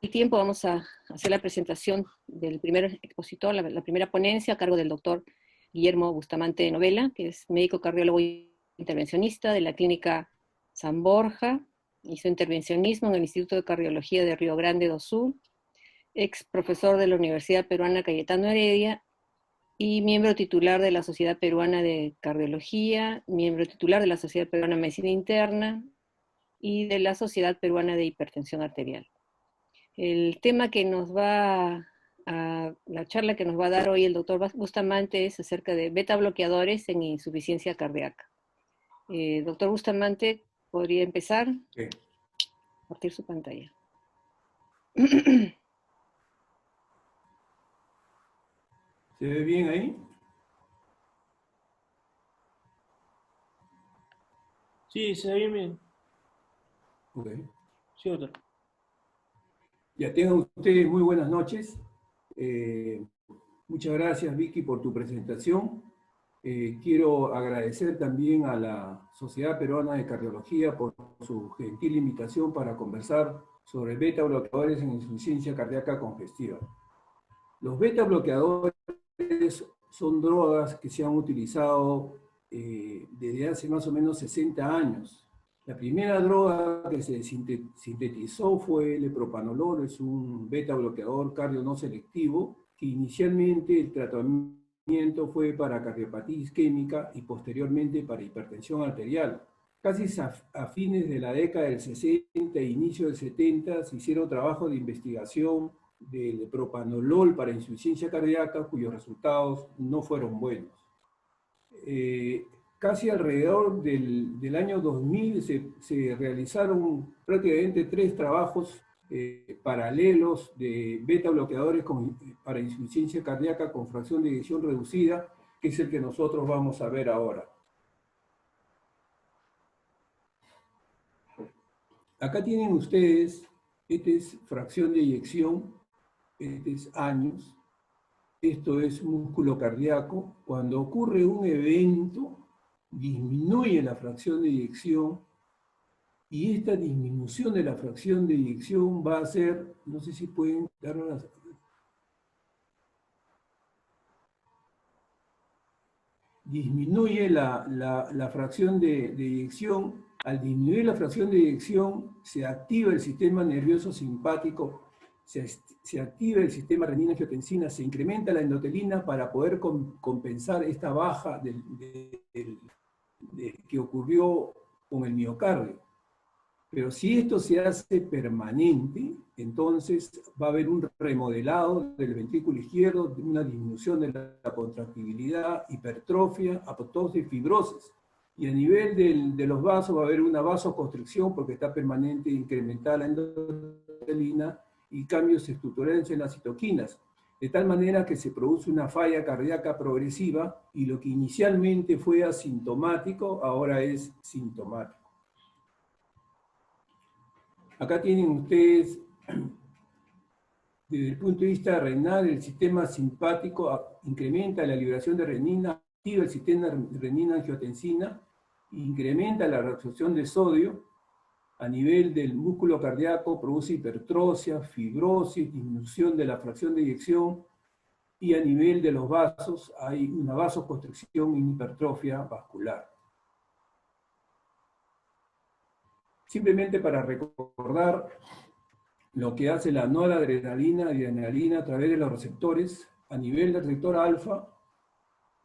tiempo vamos a hacer la presentación del primer expositor, la primera ponencia a cargo del doctor Guillermo Bustamante Novela, que es médico cardiólogo intervencionista de la Clínica San Borja, hizo intervencionismo en el Instituto de Cardiología de Río Grande do Sul, ex profesor de la Universidad Peruana Cayetano Heredia y miembro titular de la Sociedad Peruana de Cardiología, miembro titular de la Sociedad Peruana de Medicina Interna y de la Sociedad Peruana de Hipertensión Arterial. El tema que nos va la charla que nos va a dar hoy el doctor Bustamante es acerca de beta bloqueadores en insuficiencia cardíaca. Doctor Bustamante, ¿podría empezar? Sí. Compartir su pantalla. ¿Se ve bien ahí? Sí, se ve bien. Ok. Sí, doctor. Ya tengan ustedes muy buenas noches. Muchas gracias, Vicky, por tu presentación. Quiero agradecer también a la Sociedad Peruana de Cardiología por su gentil invitación para conversar sobre beta bloqueadores en insuficiencia cardíaca congestiva. Los beta bloqueadores son drogas que se han utilizado desde hace más o menos 60 años. La primera droga que se sintetizó fue el propanolol, es un beta bloqueador cardio no selectivo, que inicialmente el tratamiento fue para cardiopatía isquémica y posteriormente para hipertensión arterial. Casi a fines de la década del 60 e inicio del 70 se hicieron trabajos de investigación del propanolol para insuficiencia cardíaca, cuyos resultados no fueron buenos. Casi alrededor del año 2000 se realizaron prácticamente 3 trabajos paralelos de beta bloqueadores para insuficiencia cardíaca con fracción de eyección reducida, que es el que nosotros vamos a ver ahora. Acá tienen ustedes, esta es fracción de eyección, este es años, esto es músculo cardíaco. Cuando ocurre un evento, disminuye la fracción de eyección y esta disminución de la fracción de eyección va a ser, no sé si pueden dar unas... Disminuye la fracción de eyección. Al disminuir la fracción de eyección, se activa el sistema nervioso simpático, se activa el sistema renina-angiotensina, se incrementa la endotelina para poder compensar esta baja que ocurrió con el miocardio. Pero si esto se hace permanente, entonces va a haber un remodelado del ventrículo izquierdo, una disminución de la contractibilidad, hipertrofia, apoptosis, fibrosis. Y a nivel de los vasos va a haber una vasoconstricción porque está permanente incrementada la endotelina y cambios estructurales en las citoquinas. De tal manera que se produce una falla cardíaca progresiva y lo que inicialmente fue asintomático ahora es sintomático. Acá tienen ustedes, desde el punto de vista renal, el sistema simpático incrementa la liberación de renina, activa el sistema renina-angiotensina, incrementa la reabsorción de sodio. A nivel del músculo cardíaco produce hipertrofia, fibrosis, disminución de la fracción de eyección, y a nivel de los vasos hay una vasoconstricción y hipertrofia vascular. Simplemente para recordar lo que hace la noradrenalina y adrenalina a través de los receptores, a nivel del receptor alfa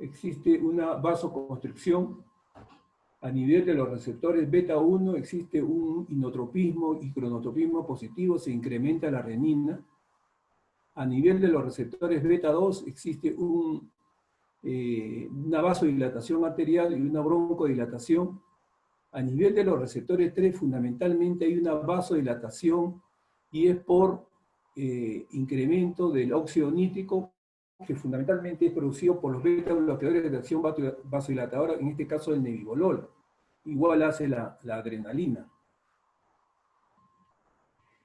existe una vasoconstricción, a nivel de los receptores beta 1 existe un inotropismo y cronotropismo positivo, se incrementa la renina, a nivel de los receptores beta 2 existe una vasodilatación arterial y una broncodilatación. A nivel de los receptores 3, fundamentalmente hay una vasodilatación y es por incremento del óxido nítrico, que fundamentalmente es producido por los beta bloqueadores de acción vasodilatadora, en este caso el nebivolol. Igual hace la adrenalina.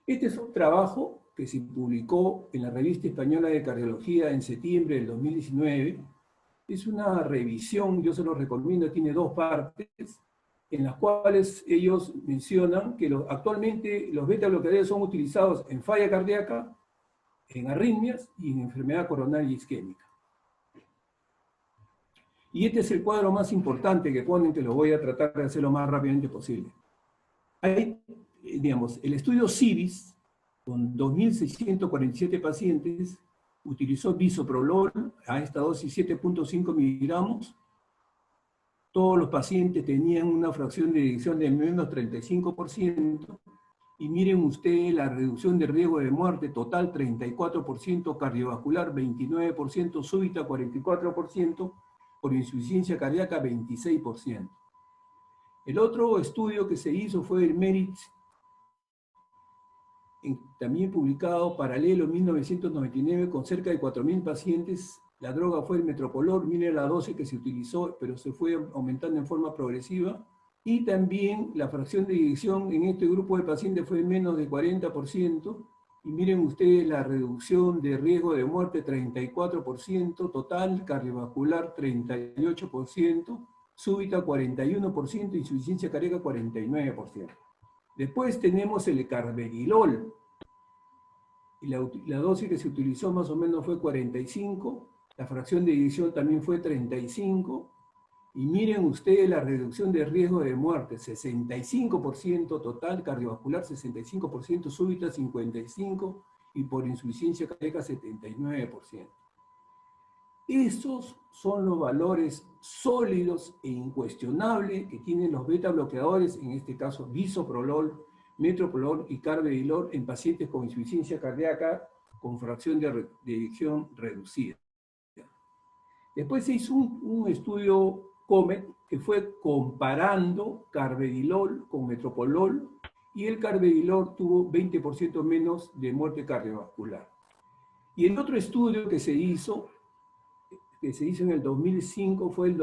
Este es un trabajo que se publicó en la Revista Española de Cardiología en septiembre del 2019. Es una revisión, yo se lo recomiendo, tiene 2 partes. en las cuales ellos mencionan que actualmente los beta bloqueadores son utilizados en falla cardíaca, en arritmias y en enfermedad coronaria isquémica. Y este es el cuadro más importante que ponen, que lo voy a tratar de hacer lo más rápidamente posible. Hay, digamos, el estudio CIVIS, con 2.647 pacientes, utilizó bisoprolol a esta dosis 7.5 miligramos. Todos los pacientes tenían una fracción de eyección de menos 35%, y miren ustedes la reducción de riesgo de muerte total, 34%, cardiovascular 29%, súbita 44%, por insuficiencia cardíaca 26%. El otro estudio que se hizo fue el MERIT, también publicado paralelo en 1999 con cerca de 4.000 pacientes. La droga fue el metoprolol, miren la dosis que se utilizó, pero se fue aumentando en forma progresiva. Y también la fracción de eyección en este grupo de pacientes fue menos de 40%. Y miren ustedes la reducción de riesgo de muerte, 34%, total cardiovascular 38%, súbita 41%, insuficiencia cardíaca 49%. Después tenemos el carvedilol. La dosis que se utilizó más o menos fue 45, la fracción de eyección también fue 35, y miren ustedes la reducción de riesgo de muerte, 65% total, cardiovascular 65%, súbita 55%, y por insuficiencia cardíaca 79%. Esos son los valores sólidos e incuestionables que tienen los beta bloqueadores, en este caso bisoprolol, metoprolol y carvedilol en pacientes con insuficiencia cardíaca con fracción de eyección reducida. Después se hizo un estudio COMET que fue comparando carvedilol con metoprolol, y el carvedilol tuvo 20% menos de muerte cardiovascular. Y el otro estudio que se hizo en el 2005 fue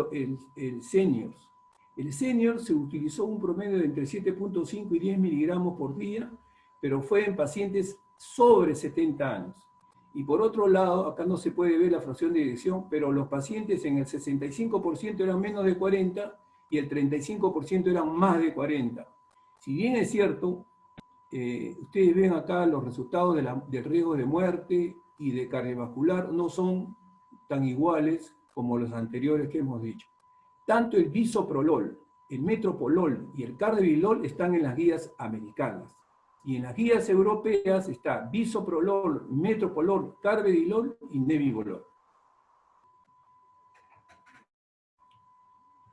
el Seniors. El Senior se utilizó un promedio de entre 7.5 y 10 miligramos por día, pero fue en pacientes sobre 70 años. Y por otro lado, acá no se puede ver la fracción de eyección, pero los pacientes en el 65% eran menos de 40 y el 35% eran más de 40. Si bien es cierto, ustedes ven acá los resultados del riesgo de muerte y de cardiovascular no son tan iguales como los anteriores que hemos dicho. Tanto el bisoprolol, el metoprolol y el carvedilol están en las guías americanas. Y en las guías europeas está bisoprolol, metoprolol, carvedilol y nebivolol.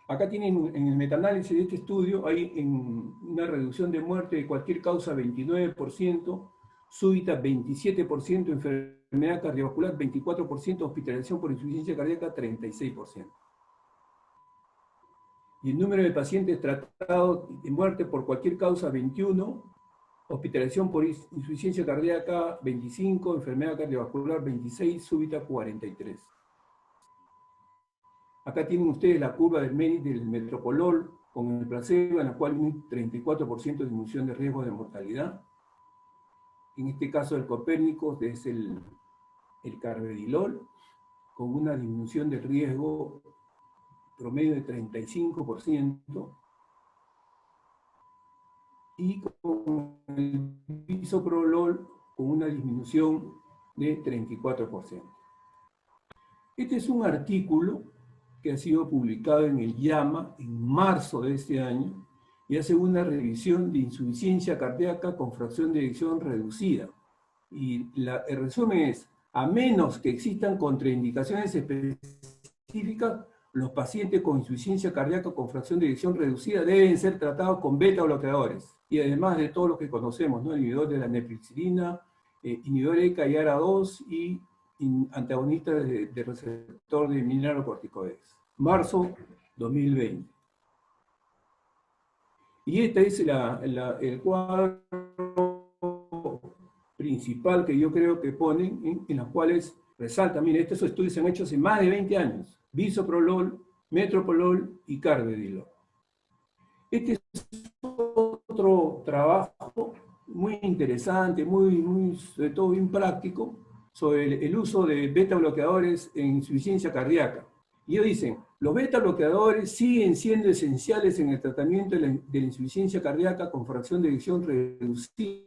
Acá tienen en el metaanálisis de este estudio, hay una reducción de muerte de cualquier causa 29%, súbita 27%, enfermedad cardiovascular 24%, hospitalización por insuficiencia cardíaca 36%. Y el número de pacientes tratados de muerte por cualquier causa 21, hospitalización por insuficiencia cardíaca 25, enfermedad cardiovascular 26, súbita 43. Acá tienen ustedes la curva del MERIT del metoprolol con el placebo, en la cual hay un 34% de disminución de riesgo de mortalidad. En este caso el Copérnico es el carvedilol, con una disminución de riesgo promedio de 35%, y con el bisoprolol con una disminución de 34%. Este es un artículo que ha sido publicado en el JAMA en marzo de este año, y hace una revisión de insuficiencia cardíaca con fracción de eyección reducida. Y el resumen es, a menos que existan contraindicaciones específicas, los pacientes con insuficiencia cardíaca con fracción de eyección reducida deben ser tratados con beta bloqueadores. Y además de todo lo que conocemos, ¿no? Inhibidor de la neprilicina, inhibidor de ECA-AR2 y antagonistas de receptor de mineralocorticoides. Marzo 2020. Y este es el cuadro principal que yo creo que ponen, en los cuales resalta, miren, estos estudios se han hecho hace más de 20 años. Bisoprolol, metoprolol y carvedilol. Este es otro trabajo muy interesante, sobre todo bien práctico, sobre el uso de beta bloqueadores en insuficiencia cardíaca. Y ellos dicen, Los beta bloqueadores siguen siendo esenciales en el tratamiento de la insuficiencia cardíaca con fracción de eyección reducido,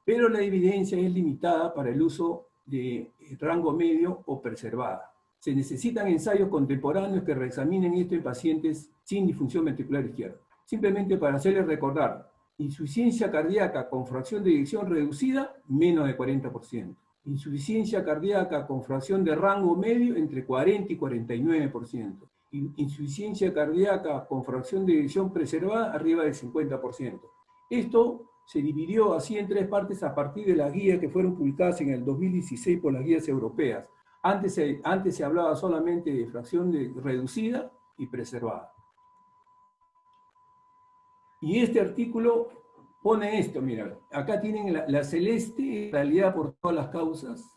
pero la evidencia es limitada para el uso de rango medio o preservada. Se necesitan ensayos contemporáneos que reexaminen esto en pacientes sin disfunción ventricular izquierda. Simplemente para hacerles recordar, insuficiencia cardíaca con fracción de eyección reducida, menos de 40%. Insuficiencia cardíaca con fracción de rango medio, entre 40 y 49%. Insuficiencia cardíaca con fracción de eyección preservada, arriba del 50%. Esto se dividió así en 3 partes a partir de las guías que fueron publicadas en el 2016 por las guías europeas. Antes se hablaba solamente de fracción reducida y preservada. Y este artículo pone esto, mira, acá tienen la celeste, en realidad por todas las causas.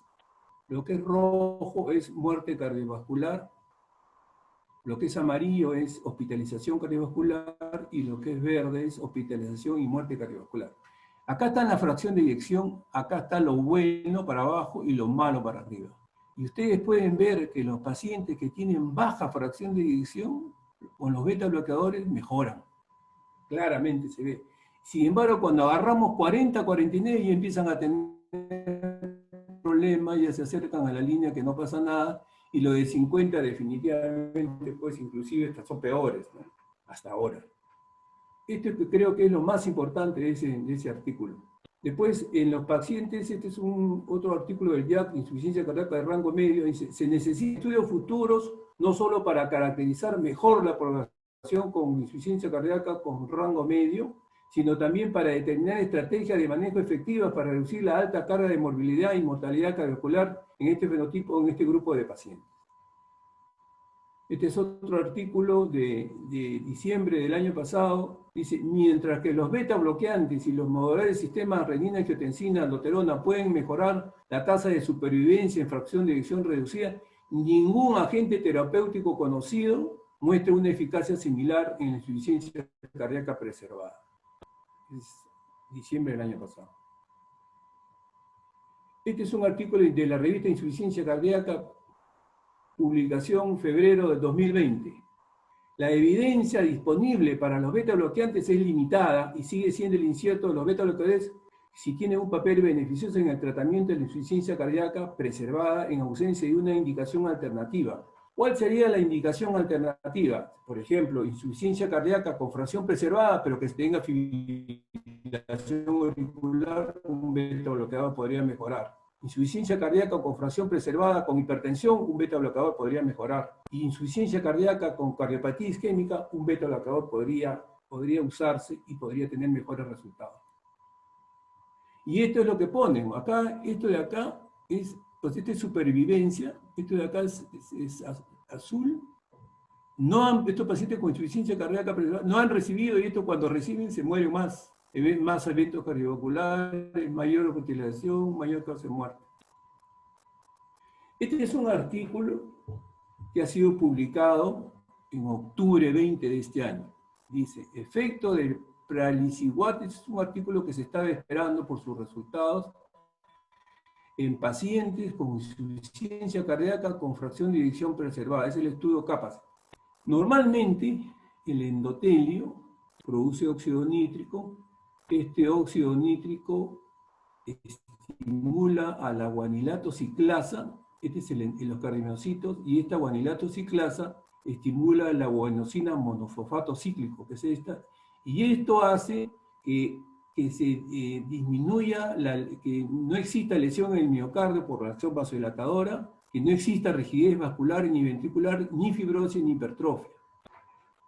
Lo que es rojo es muerte cardiovascular, lo que es amarillo es hospitalización cardiovascular y lo que es verde es hospitalización y muerte cardiovascular. Acá está la fracción de eyección, acá está lo bueno para abajo y lo malo para arriba. Y ustedes pueden ver que los pacientes que tienen baja fracción de eyección, con los beta bloqueadores mejoran. Claramente se ve. Sin embargo, cuando agarramos 40, 49 y empiezan a tener problemas, ya se acercan a la línea que no pasa nada, y lo de 50 definitivamente, pues inclusive estas son peores, ¿no? Hasta ahora. Esto creo que es lo más importante de ese artículo. Después, en los pacientes, este es otro artículo del JACC, insuficiencia cardíaca de rango medio, dice, se necesitan estudios futuros, no solo para caracterizar mejor la población con insuficiencia cardíaca con rango medio, sino también para determinar estrategias de manejo efectivas para reducir la alta carga de morbilidad y mortalidad cardiovascular en este fenotipo, en este grupo de pacientes. Este es otro artículo de diciembre del año pasado. Dice, mientras que los beta bloqueantes y los moduladores del sistema renina-angiotensina aldosterona pueden mejorar la tasa de supervivencia en fracción de eyección reducida, ningún agente terapéutico conocido muestra una eficacia similar en la insuficiencia cardíaca preservada. Es diciembre del año pasado. Este es un artículo de la revista Insuficiencia Cardíaca, publicación febrero del 2020. La evidencia disponible para los beta bloqueantes es limitada y sigue siendo el incierto de los beta bloqueadores si tienen un papel beneficioso en el tratamiento de la insuficiencia cardíaca preservada en ausencia de una indicación alternativa. ¿Cuál sería la indicación alternativa? Por ejemplo, insuficiencia cardíaca con fracción preservada, pero que tenga fibrilación auricular, un beta bloqueador podría mejorar. Insuficiencia cardíaca con fracción preservada con hipertensión, un beta bloqueador podría mejorar. Y insuficiencia cardíaca con cardiopatía isquémica, un beta bloqueador podría usarse y podría tener mejores resultados. Y esto es lo que ponen. Acá, esto de acá es, pues esta es supervivencia, esto de acá es azul. Estos pacientes con insuficiencia cardíaca no han recibido, y esto cuando reciben se mueren más. Más eventos cardiovasculares, mayor hospitalización, mayor causa de muerte. Este es un artículo que ha sido publicado en octubre 20 de este año. Dice, efecto del praliciguat, es un artículo que se estaba esperando por sus resultados en pacientes con insuficiencia cardíaca con fracción de eyección preservada. Es el estudio CAPAS. Normalmente, el endotelio produce óxido nítrico. Este óxido nítrico estimula a la guanilato ciclasa, este es en los cardiomocitos, y esta guanilato ciclasa estimula la guanosina monofosfato cíclico, que es esta, y esto hace que se disminuya, que no exista lesión en el miocardio por reacción vasodilatadora, que no exista rigidez vascular ni ventricular, ni fibrosis ni hipertrofia.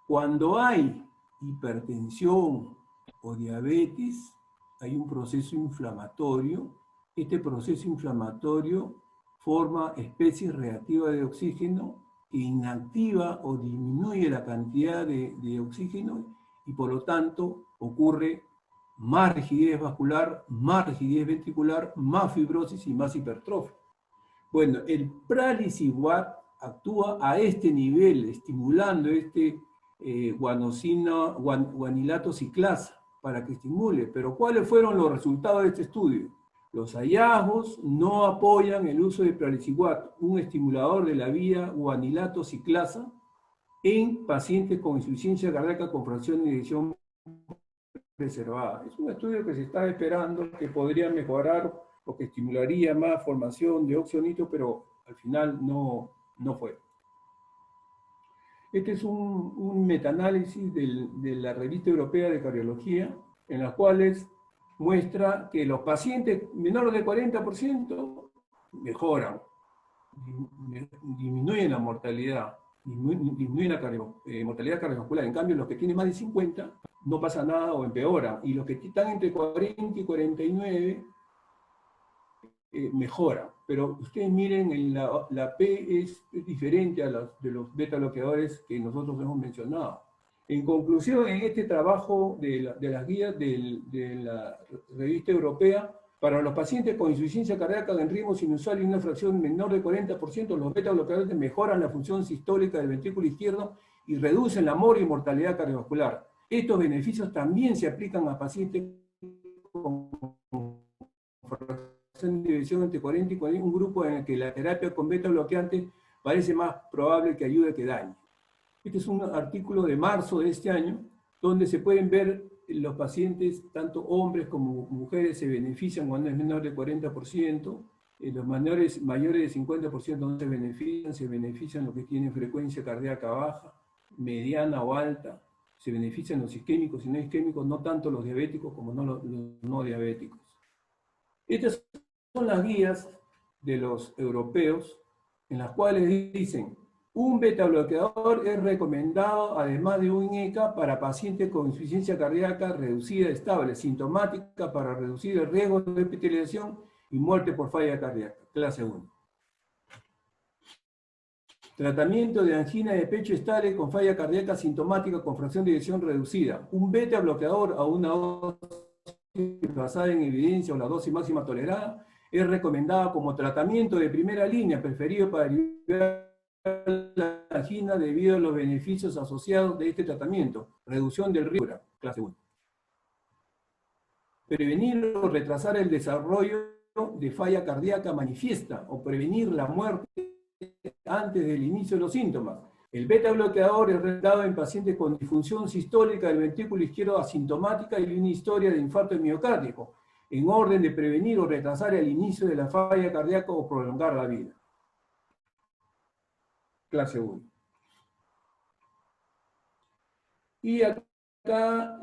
Cuando hay hipertensión o diabetes, hay un proceso inflamatorio. Este proceso inflamatorio forma especies reactivas de oxígeno que inactiva o disminuye la cantidad de oxígeno y por lo tanto ocurre más rigidez vascular, más rigidez ventricular, más fibrosis y más hipertrofia. Bueno, el praliciguat actúa a este nivel, estimulando este guanilato ciclasa para que estimule. Pero ¿cuáles fueron los resultados de este estudio? Los hallazgos no apoyan el uso de praliciguat, un estimulador de la vía guanilato ciclasa, en pacientes con insuficiencia cardíaca con fracción de eyección preservada. Es un estudio que se está esperando, que podría mejorar o que estimularía más formación de óxido nítrico, pero al final no fue. Este es un metaanálisis de la Revista Europea de Cardiología, en las cuales muestra que los pacientes menores de 40% mejoran, disminuyen la mortalidad, disminuyen la mortalidad cardiovascular. En cambio, los que tienen más de 50 no pasa nada o empeoran. Y los que están entre 40 y 49 mejoran. Pero ustedes miren, la P es diferente a de los beta bloqueadores que nosotros hemos mencionado. En conclusión, en este trabajo de las guías de la revista europea, para los pacientes con insuficiencia cardíaca en ritmo sinusal y una fracción menor de 40%, los beta bloqueadores mejoran la función sistólica del ventrículo izquierdo y reducen la mortalidad cardiovascular. Estos beneficios también se aplican a pacientes con fracción de eyección entre 40 y 40, un grupo en el que la terapia con beta bloqueantes parece más probable que ayude que dañe. Este es un artículo de marzo de este año, donde se pueden ver los pacientes, tanto hombres como mujeres, se benefician cuando es menor de 40%, los mayores de 50% no se benefician los que tienen frecuencia cardíaca baja, mediana o alta, se benefician los isquémicos y no isquémicos, no tanto los diabéticos como los no diabéticos. Estas son las guías de los europeos, en las cuales dicen: un beta bloqueador es recomendado, además de un ECA, para pacientes con insuficiencia cardíaca reducida estable, sintomática, para reducir el riesgo de hospitalización y muerte por falla cardíaca, clase 1. Tratamiento de angina de pecho estable con falla cardíaca sintomática con fracción de eyección reducida. Un beta bloqueador a una dosis basada en evidencia o la dosis máxima tolerada es recomendada como tratamiento de primera línea, preferido para aliviar la angina debido a los beneficios asociados de este tratamiento. Reducción del riesgo, clase 1. Prevenir o retrasar el desarrollo de falla cardíaca manifiesta o prevenir la muerte antes del inicio de los síntomas. El beta bloqueador es recomendado en pacientes con disfunción sistólica del ventrículo izquierdo asintomática y una historia de infarto miocárdico, en orden de prevenir o retrasar el inicio de la falla cardíaca o prolongar la vida. Clase 1. Y acá,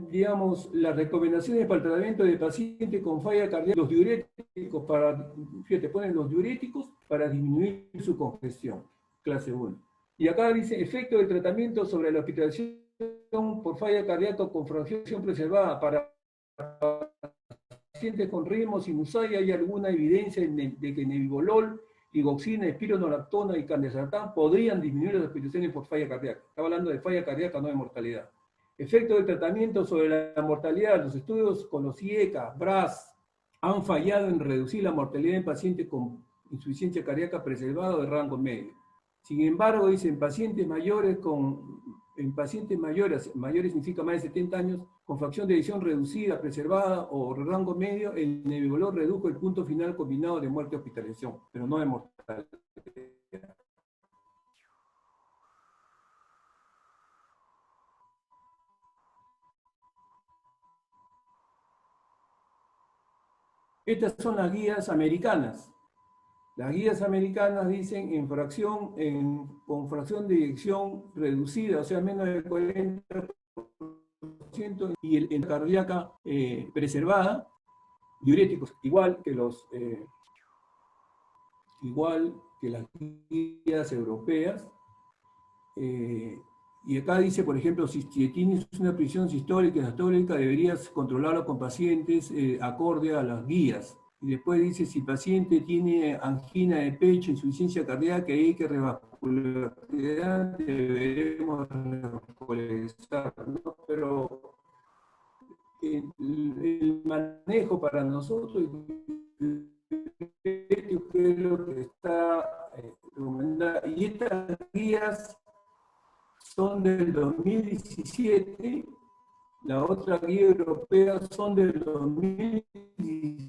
digamos, las recomendaciones para el tratamiento de pacientes con falla cardíaca, los diuréticos fíjate, ponen los diuréticos para disminuir su congestión. Clase 1. Y acá dice: efecto del tratamiento sobre la hospitalización por falla cardíaca con fracción preservada para pacientes con ritmo sinusal. Hay alguna evidencia de que nebivolol, digoxina, espironolactona y candesartán podrían disminuir las hospitalizaciones por falla cardíaca. Estaba hablando de falla cardíaca, no de mortalidad. Efecto del tratamiento sobre la mortalidad. Los estudios con los IECA, BRAS, han fallado en reducir la mortalidad en pacientes con insuficiencia cardíaca preservada o de rango medio. Sin embargo, dice, en pacientes mayores, mayores significa más de 70 años, con fracción de eyección reducida, preservada o rango medio, el nebivolol redujo el punto final combinado de muerte y hospitalización, pero no de mortalidad. Estas son las guías americanas. Las guías americanas dicen con fracción de eyección reducida, o sea, menos del 40%, y en cardíaca preservada, diuréticos, igual que las guías europeas. Y acá dice, por ejemplo, si tienes una presión sistólica y diastólica, deberías controlarlo con pacientes acorde a las guías. Y después dice, si el paciente tiene angina de pecho, insuficiencia cardíaca y hay que revascularizar, deberemos revascularizar, ¿no? Pero el manejo para nosotros es lo que está recomendado. Y estas guías son del 2017, la otra guía europea son del 2016,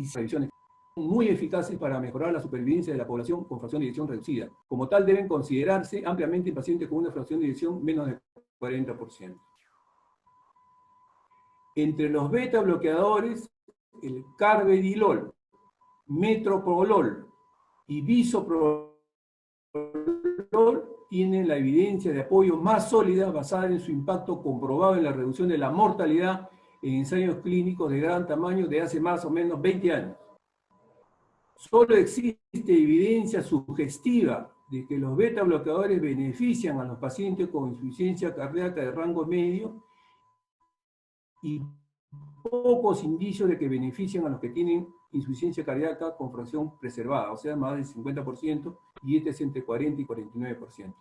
y revisiones muy eficaces para mejorar la supervivencia de la población con fracción de eyección reducida. Como tal, deben considerarse ampliamente en pacientes con una fracción de eyección menos del 40%. Entre los beta bloqueadores, el carvedilol, metoprolol y bisoprolol tienen la evidencia de apoyo más sólida basada en su impacto comprobado en la reducción de la mortalidad en ensayos clínicos de gran tamaño de hace más o menos 20 años. Solo existe evidencia sugestiva de que los beta bloqueadores benefician a los pacientes con insuficiencia cardíaca de rango medio y pocos indicios de que benefician a los que tienen insuficiencia cardíaca con fracción preservada, o sea, más del 50%, y este es entre 40 y 49%.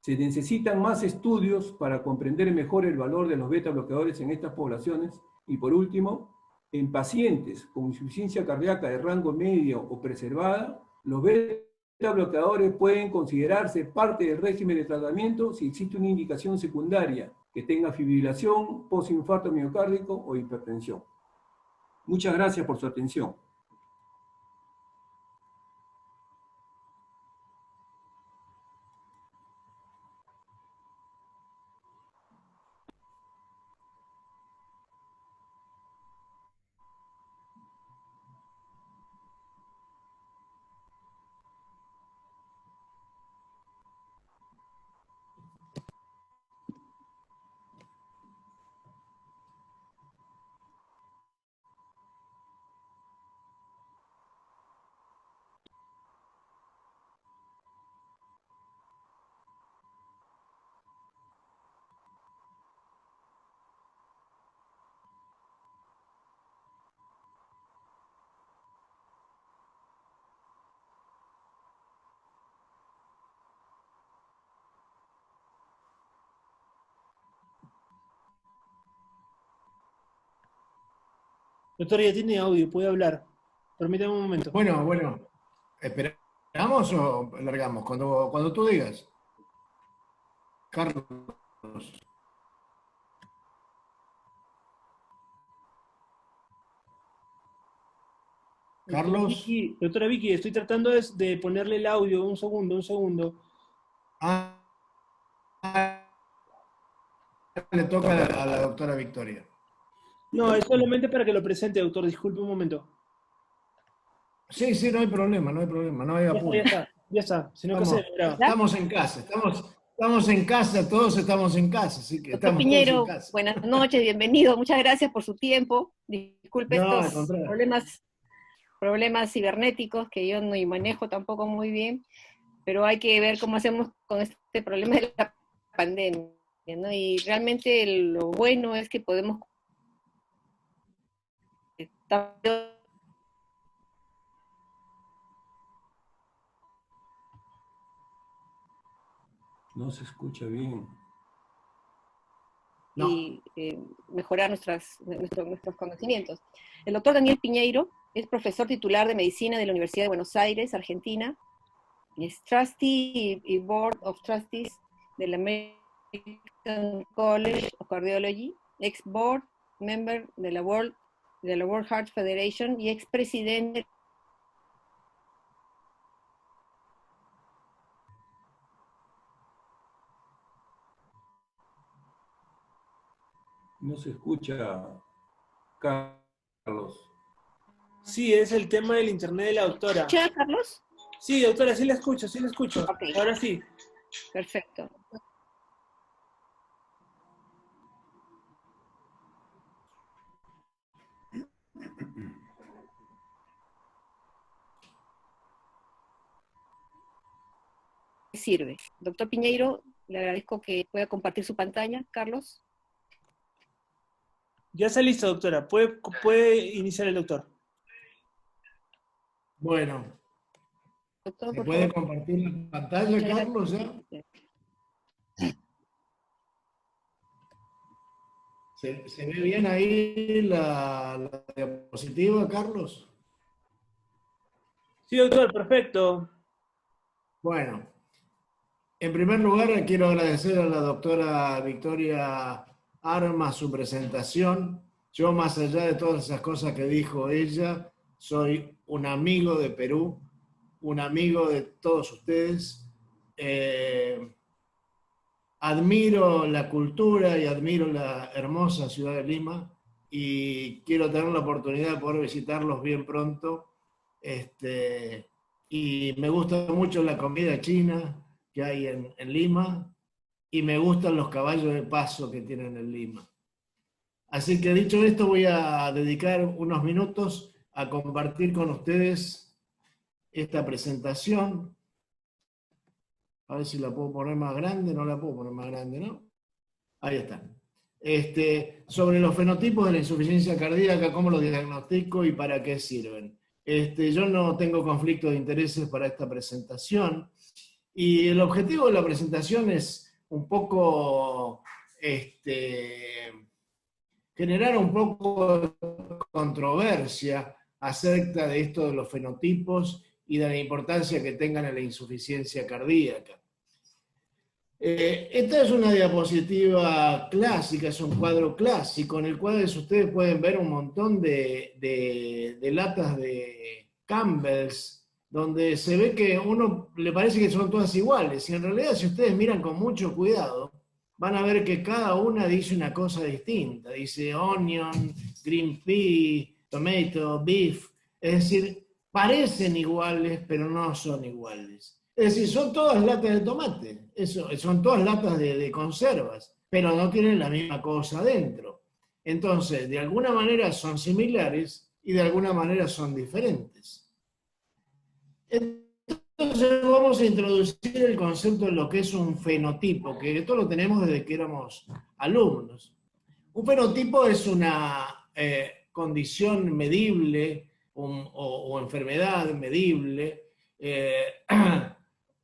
Se necesitan más estudios para comprender mejor el valor de los beta bloqueadores en estas poblaciones, y por último, en pacientes con insuficiencia cardíaca de rango medio o preservada, los beta bloqueadores pueden considerarse parte del régimen de tratamiento si existe una indicación secundaria que tenga fibrilación, postinfarto miocárdico o hipertensión. Muchas gracias por su atención. Doctor, ya tiene audio, puede hablar. Permítame un momento. Bueno, ¿esperamos o largamos? Cuando tú digas. Carlos. Carlos. Doctora Vicky, estoy tratando de ponerle el audio. Un segundo. Ah, le toca a la doctora Victoria. No, es solamente para que lo presente, doctor. Disculpe un momento. Sí, no hay problema, no hay apuro. Ya está. Si no, estamos en casa, estamos en casa, todos estamos en casa, así que Doctor estamos Piñeiro, todos en casa. buenas noches, bienvenido. Muchas gracias por su tiempo. Disculpe estos problemas cibernéticos que yo no manejo tampoco muy bien, pero hay que ver cómo hacemos con este problema de la pandemia, ¿no? Y realmente lo bueno es que podemos... No se escucha bien. Y mejorar nuestros conocimientos. El doctor Daniel Piñeiro es profesor titular de Medicina de la Universidad de Buenos Aires, Argentina, es trustee y Board of Trustees del American College of Cardiology, ex board member de la World Heart Federation y ex presidente. No se escucha, Carlos. Sí, es el tema del internet de la doctora. ¿Escucha, Carlos? Sí, doctora, sí la escucho. Okay. Ahora sí. Perfecto. Sirve. Doctor Piñeiro, le agradezco que pueda compartir su pantalla. Carlos. Ya está listo, doctora. Puede iniciar el doctor. Bueno. Doctor, ¿Se puede compartir la pantalla, Carlos? ¿Se ve bien ahí la diapositiva, Carlos? Sí, doctor, perfecto. Bueno, en primer lugar quiero agradecer a la doctora Victoria Armas su presentación Yo, más allá de todas esas cosas que dijo ella, soy un amigo de Perú, un amigo de todos ustedes. Admiro la cultura y admiro la hermosa ciudad de Lima y quiero tener la oportunidad de poder visitarlos bien pronto. Y me gusta mucho la comida china que hay en Lima y me gustan los caballos de paso que tienen en Lima. Así que dicho esto, voy a dedicar unos minutos a compartir con ustedes esta presentación. A ver si la puedo poner más grande, no la puedo poner más grande, ¿no? Ahí está. Sobre los fenotipos de la insuficiencia cardíaca, cómo los diagnostico y para qué sirven. Yo no tengo conflicto de intereses para esta presentación y el objetivo de la presentación es un poco generar un poco de controversia acerca de esto de los fenotipos y de la importancia que tengan en la insuficiencia cardíaca. Esta es una diapositiva clásica, es un cuadro clásico en el cual ustedes pueden ver un montón de latas de Campbell's, donde se ve que uno le parece que son todas iguales, y en realidad si ustedes miran con mucho cuidado, van a ver que cada una dice una cosa distinta. Dice onion, green pea, tomato, beef. Es decir, parecen iguales, pero no son iguales. Es decir, son todas latas de tomate. Son todas latas de conservas, pero no tienen la misma cosa adentro. Entonces, de alguna manera son similares y de alguna manera son diferentes. Entonces vamos a introducir el concepto de lo que es un fenotipo, que esto lo tenemos desde que éramos alumnos. Un fenotipo es una condición medible o enfermedad medible,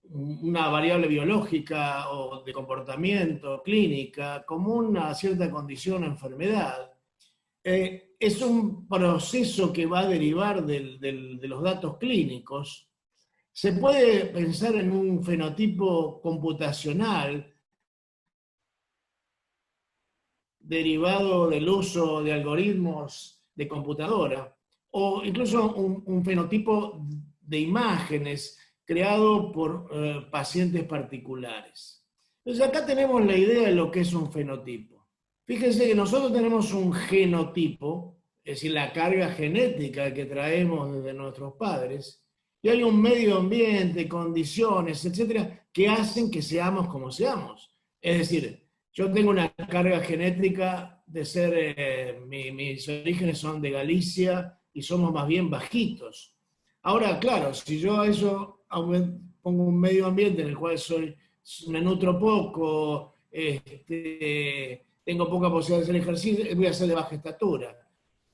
una variable biológica o de comportamiento clínica, como una cierta condición o enfermedad. Es un proceso que va a derivar de los datos clínicos. Se puede pensar en un fenotipo computacional derivado del uso de algoritmos de computadora, o incluso un fenotipo de imágenes creado por pacientes particulares. Entonces acá tenemos la idea de lo que es un fenotipo. Fíjense que nosotros tenemos un genotipo, es decir, la carga genética que traemos desde nuestros padres, y hay un medio ambiente, condiciones, etcétera, que hacen que seamos como seamos. Es decir, yo tengo una carga genética de ser, mis orígenes son de Galicia y somos más bien bajitos. Ahora, claro, si yo a eso pongo un medio ambiente en el cual me nutro poco, tengo poca posibilidad de hacer ejercicio, voy a ser de baja estatura.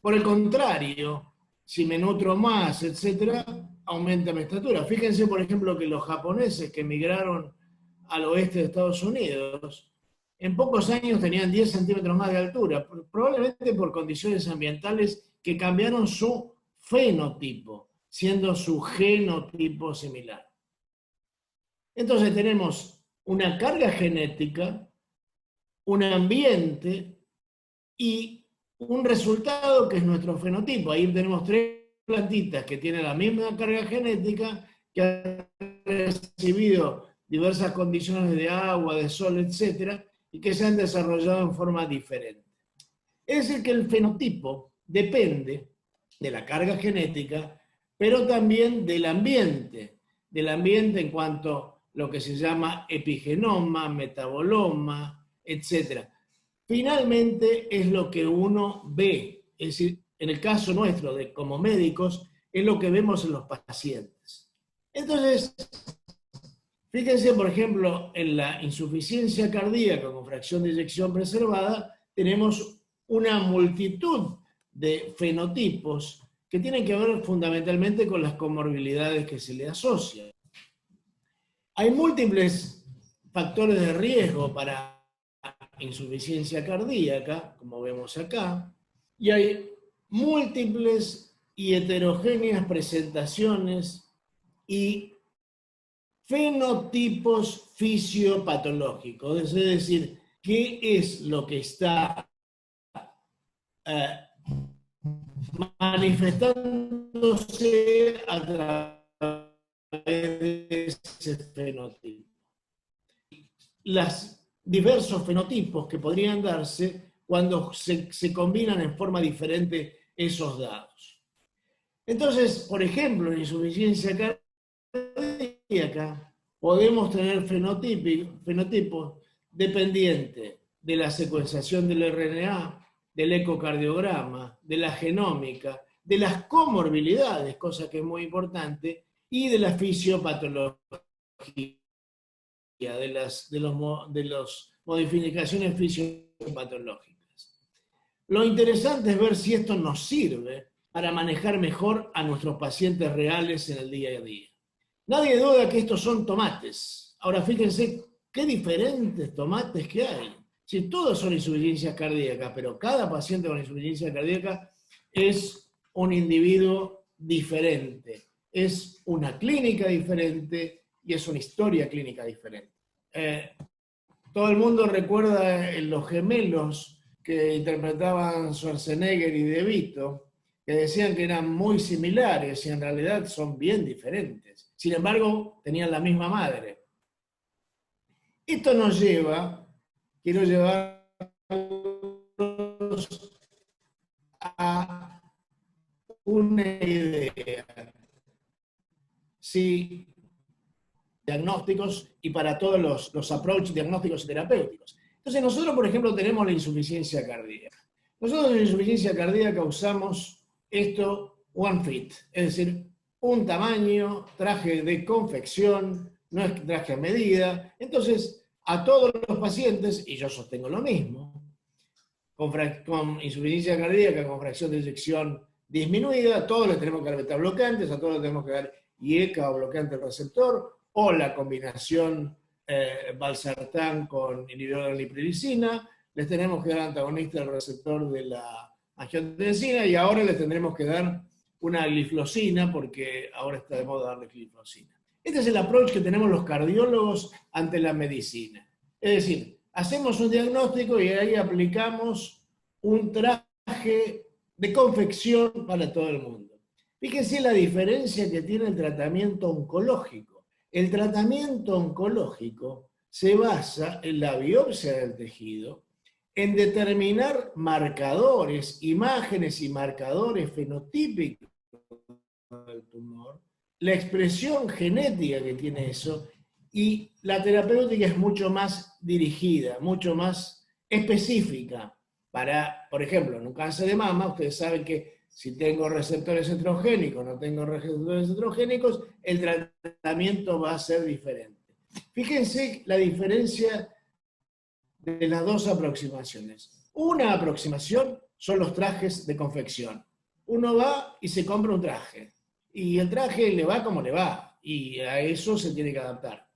Por el contrario, si me nutro más, etcétera, aumenta mi estatura. Fíjense, por ejemplo, que los japoneses que emigraron al oeste de Estados Unidos, en pocos años tenían 10 centímetros más de altura, probablemente por condiciones ambientales que cambiaron su fenotipo, siendo su genotipo similar. Entonces tenemos una carga genética, un ambiente y un resultado que es nuestro fenotipo. Ahí tenemos 3 plantitas que tienen la misma carga genética, que han recibido diversas condiciones de agua, de sol, etcétera, y que se han desarrollado en forma diferente. Es decir, que el fenotipo depende de la carga genética, pero también del ambiente en cuanto a lo que se llama epigenoma, metaboloma, etcétera. Finalmente es lo que uno ve, es decir, en el caso nuestro como médicos, es lo que vemos en los pacientes. Entonces, fíjense, por ejemplo, en la insuficiencia cardíaca con fracción de eyección preservada, tenemos una multitud de fenotipos que tienen que ver fundamentalmente con las comorbilidades que se le asocian. Hay múltiples factores de riesgo para insuficiencia cardíaca, como vemos acá, y hay múltiples y heterogéneas presentaciones y fenotipos fisiopatológicos, es decir, qué es lo que está manifestándose a través de ese fenotipo. Los diversos fenotipos que podrían darse cuando se combinan en forma diferente esos dados. Entonces, por ejemplo, en insuficiencia cardíaca podemos tener fenotipos dependientes de la secuenciación del RNA, del ecocardiograma, de la genómica, de las comorbilidades, cosa que es muy importante, y de la fisiopatología, de las modificaciones fisiopatológicas. Lo interesante es ver si esto nos sirve para manejar mejor a nuestros pacientes reales en el día a día. Nadie duda que estos son tomates. Ahora fíjense qué diferentes tomates que hay. Si todos son insuficiencias cardíacas, pero cada paciente con insuficiencia cardíaca es un individuo diferente, es una clínica diferente y es una historia clínica diferente. Todo el mundo recuerda los gemelos que interpretaban Schwarzenegger y De Vito, que decían que eran muy similares y en realidad son bien diferentes. Sin embargo, tenían la misma madre. Esto nos lleva, quiero llevarlos a una idea. Si diagnósticos y para todos los approaches diagnósticos y terapéuticos. Entonces nosotros, por ejemplo, tenemos la insuficiencia cardíaca. Nosotros en la insuficiencia cardíaca usamos esto one fit, es decir, un tamaño, traje de confección, no es traje a medida. Entonces, a todos los pacientes, y yo sostengo lo mismo, con insuficiencia cardíaca, con fracción de eyección disminuida, a todos les tenemos que dar beta bloqueantes, a todos les tenemos que dar IECA o bloqueante del receptor, o la combinación valsartán con inhibidor de la lipiricina, les tenemos que dar antagonista del receptor de la angiotensina, y ahora les tendremos que dar una gliflosina, porque ahora está de moda darle gliflosina. Este es el approach que tenemos los cardiólogos ante la medicina. Es decir, hacemos un diagnóstico y ahí aplicamos un traje de confección para todo el mundo. Fíjense la diferencia que tiene el tratamiento oncológico. El tratamiento oncológico se basa en la biopsia del tejido, en determinar marcadores, imágenes y marcadores fenotípicos del tumor, la expresión genética que tiene eso, y la terapéutica es mucho más dirigida, mucho más específica. Para, por ejemplo, en un cáncer de mama, ustedes saben que si tengo receptores heterogénicos, no tengo receptores heterogénicos, el tratamiento va a ser diferente. Fíjense la diferencia de las dos aproximaciones. Una aproximación son los trajes de confección. Uno va y se compra un traje, y el traje le va como le va, y a eso se tiene que adaptar.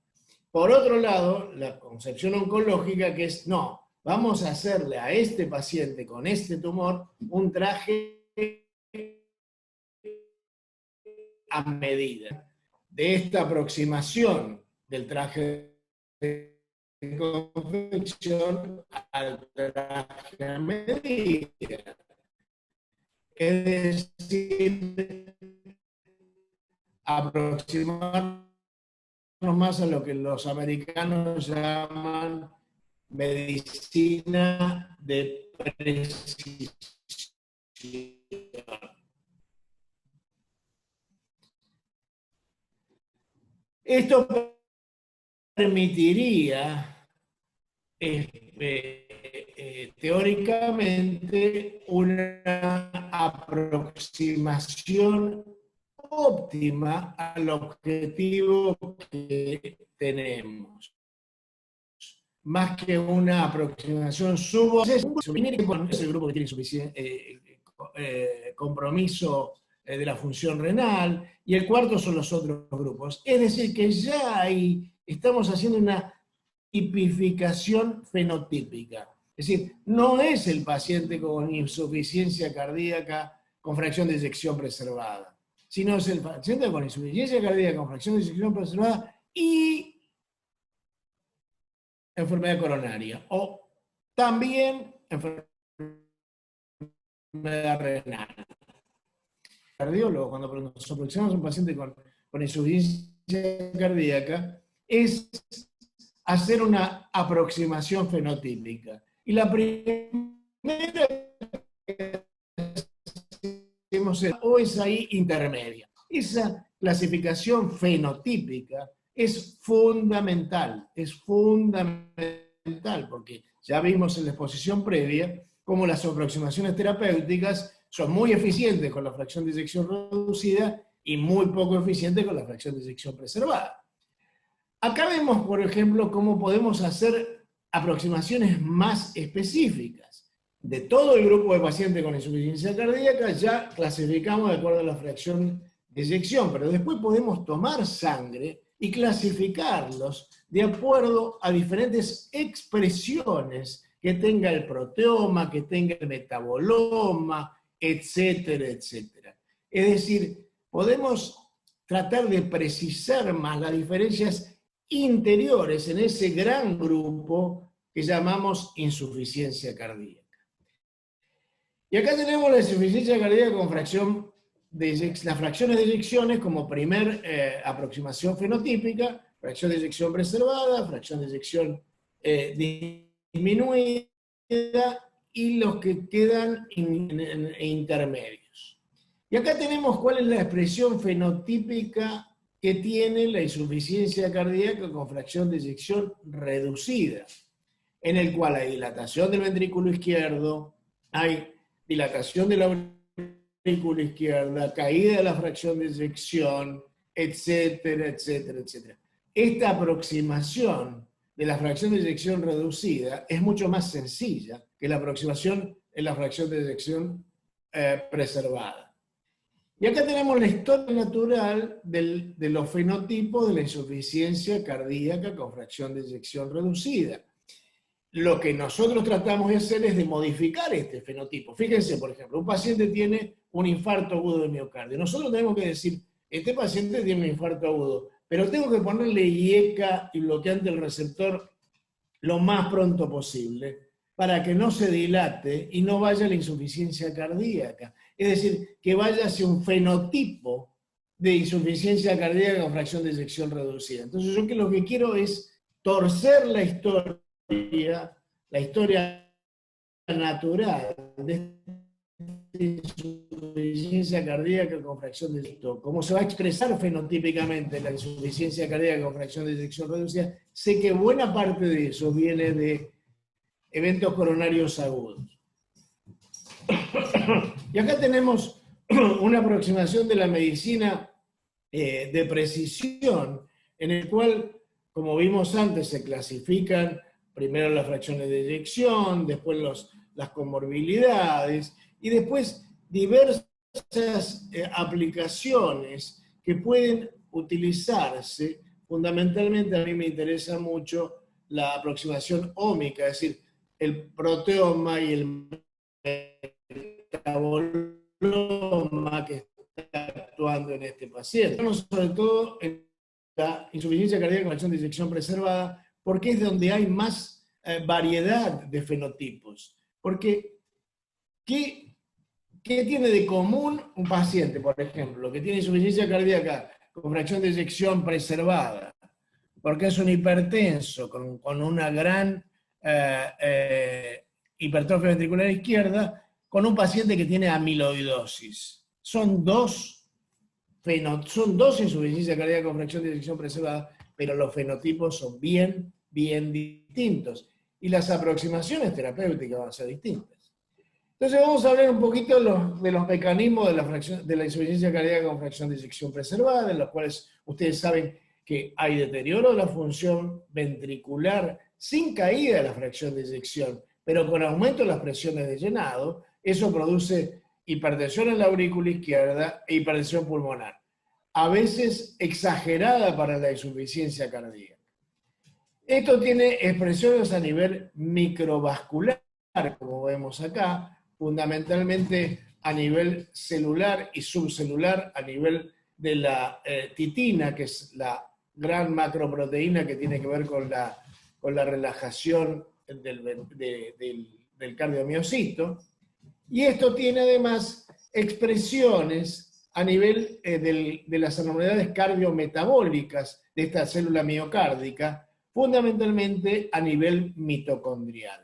Por otro lado, la concepción oncológica, que es, no, vamos a hacerle a este paciente con este tumor un traje a medida. De esta aproximación del traje de confección al traje a medida. Es decir, aproximarnos más a lo que los americanos llaman medicina de precisión. Esto permitiría teóricamente una aproximación óptima al objetivo que tenemos. Más que una aproximación suboptimal, es el grupo que tiene compromiso de la función renal, y el cuarto son los otros grupos. Es decir, que ya ahí estamos haciendo una tipificación fenotípica. Es decir, no es el paciente con insuficiencia cardíaca con fracción de eyección preservada, sino es el paciente con insuficiencia cardíaca con fracción de eyección preservada y enfermedad coronaria, o también enfermedad renal. cardiólogos cuando nos aproximamos a un paciente con insuficiencia cardíaca es hacer una aproximación fenotípica. Y la primera que hacemos es ahí intermedia. Esa clasificación fenotípica es fundamental, porque ya vimos en la exposición previa cómo las aproximaciones terapéuticas son muy eficientes con la fracción de eyección reducida y muy poco eficientes con la fracción de eyección preservada. Acá vemos, por ejemplo, cómo podemos hacer aproximaciones más específicas. De todo el grupo de pacientes con insuficiencia cardíaca ya clasificamos de acuerdo a la fracción de eyección, pero después podemos tomar sangre y clasificarlos de acuerdo a diferentes expresiones que tenga el proteoma, que tenga el metaboloma, etcétera, etcétera. Es decir, podemos tratar de precisar más las diferencias interiores en ese gran grupo que llamamos insuficiencia cardíaca. Y acá tenemos la insuficiencia cardíaca con fracción las fracciones de eyecciones como primer aproximación fenotípica, fracción de eyección preservada, fracción de eyección disminuida y los que quedan intermedios. Y acá tenemos cuál es la expresión fenotípica que tiene la insuficiencia cardíaca con fracción de eyección reducida, en el cual hay dilatación del ventrículo izquierdo, hay dilatación de la ventrículo izquierda, caída de la fracción de eyección, etcétera, etcétera, etcétera. Esta aproximación de la fracción de eyección reducida es mucho más sencilla que la aproximación en la fracción de eyección preservada. Y acá tenemos la historia natural de los fenotipos de la insuficiencia cardíaca con fracción de eyección reducida. Lo que nosotros tratamos de hacer es de modificar este fenotipo. Fíjense, por ejemplo, un paciente tiene un infarto agudo del miocardio. Nosotros tenemos que decir, este paciente tiene un infarto agudo, pero tengo que ponerle IECA y bloqueante del receptor lo más pronto posible para que no se dilate y no vaya a la insuficiencia cardíaca. Es decir, que vaya hacia un fenotipo de insuficiencia cardíaca con fracción de eyección reducida. Entonces yo lo que quiero es torcer la historia natural de insuficiencia cardíaca con fracción de eyección. Cómo se va a expresar fenotípicamente la insuficiencia cardíaca con fracción de eyección reducida, sé que buena parte de eso viene de eventos coronarios agudos. Y acá tenemos una aproximación de la medicina de precisión, en el cual, como vimos antes, se clasifican primero las fracciones de eyección, después las comorbilidades, y después diversas aplicaciones que pueden utilizarse. Fundamentalmente a mí me interesa mucho la aproximación ómica, es decir, el proteoma y el metaboloma que está actuando en este paciente. Sobre todo en la insuficiencia cardíaca con fracción de eyección preservada, porque es donde hay más variedad de fenotipos. Porque, ¿qué tiene de común un paciente, por ejemplo, que tiene insuficiencia cardíaca con fracción de eyección preservada? Porque es un hipertenso con una gran hipertrofia ventricular izquierda, con un paciente que tiene amiloidosis. Son dos insuficiencias cardíacas con fracción de eyección preservada, pero los fenotipos son bien distintos. Y las aproximaciones terapéuticas van a ser distintas. Entonces vamos a hablar un poquito de los mecanismos de la insuficiencia cardíaca con fracción de eyección preservada, en los cuales ustedes saben que hay deterioro de la función ventricular sin caída de la fracción de eyección, pero con aumento de las presiones de llenado. Eso produce hipertensión en la aurícula izquierda e hipertensión pulmonar, a veces exagerada para la insuficiencia cardíaca. Esto tiene expresiones a nivel microvascular, como vemos acá, fundamentalmente a nivel celular y subcelular, a nivel de la titina, que es la gran macroproteína que tiene que ver con la relajación del cardiomiocito. Y esto tiene además expresiones a nivel de las anormalidades cardiometabólicas de esta célula miocárdica, fundamentalmente a nivel mitocondrial.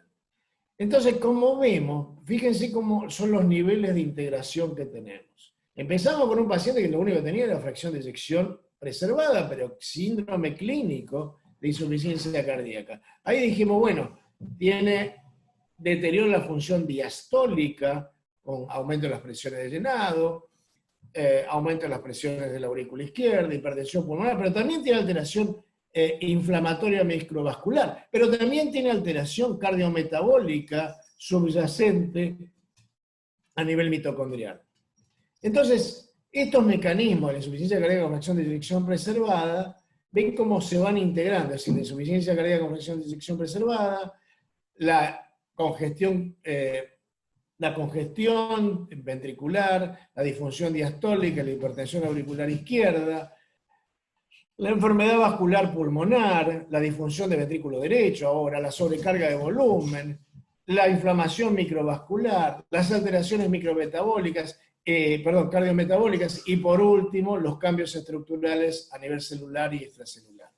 Entonces, como vemos, fíjense cómo son los niveles de integración que tenemos. Empezamos con un paciente que lo único que tenía era fracción de eyección preservada, pero síndrome clínico de insuficiencia cardíaca. Ahí dijimos, bueno, tiene deterioro en la función diastólica, con aumento de las presiones de llenado, aumento de las presiones de la aurícula izquierda, hipertensión pulmonar, pero también tiene alteración inflamatoria microvascular, pero también tiene alteración cardiometabólica subyacente a nivel mitocondrial. Entonces, estos mecanismos de la insuficiencia cardíaca con fracción de eyección preservada, ven cómo se van integrando, es decir, la insuficiencia cardíaca con fracción de eyección preservada, la congestión ventricular, la disfunción diastólica, la hipertensión auricular izquierda, la enfermedad vascular pulmonar, la disfunción de ventrículo derecho ahora, la sobrecarga de volumen, la inflamación microvascular, las alteraciones cardiometabólicas y por último los cambios estructurales a nivel celular y extracelular.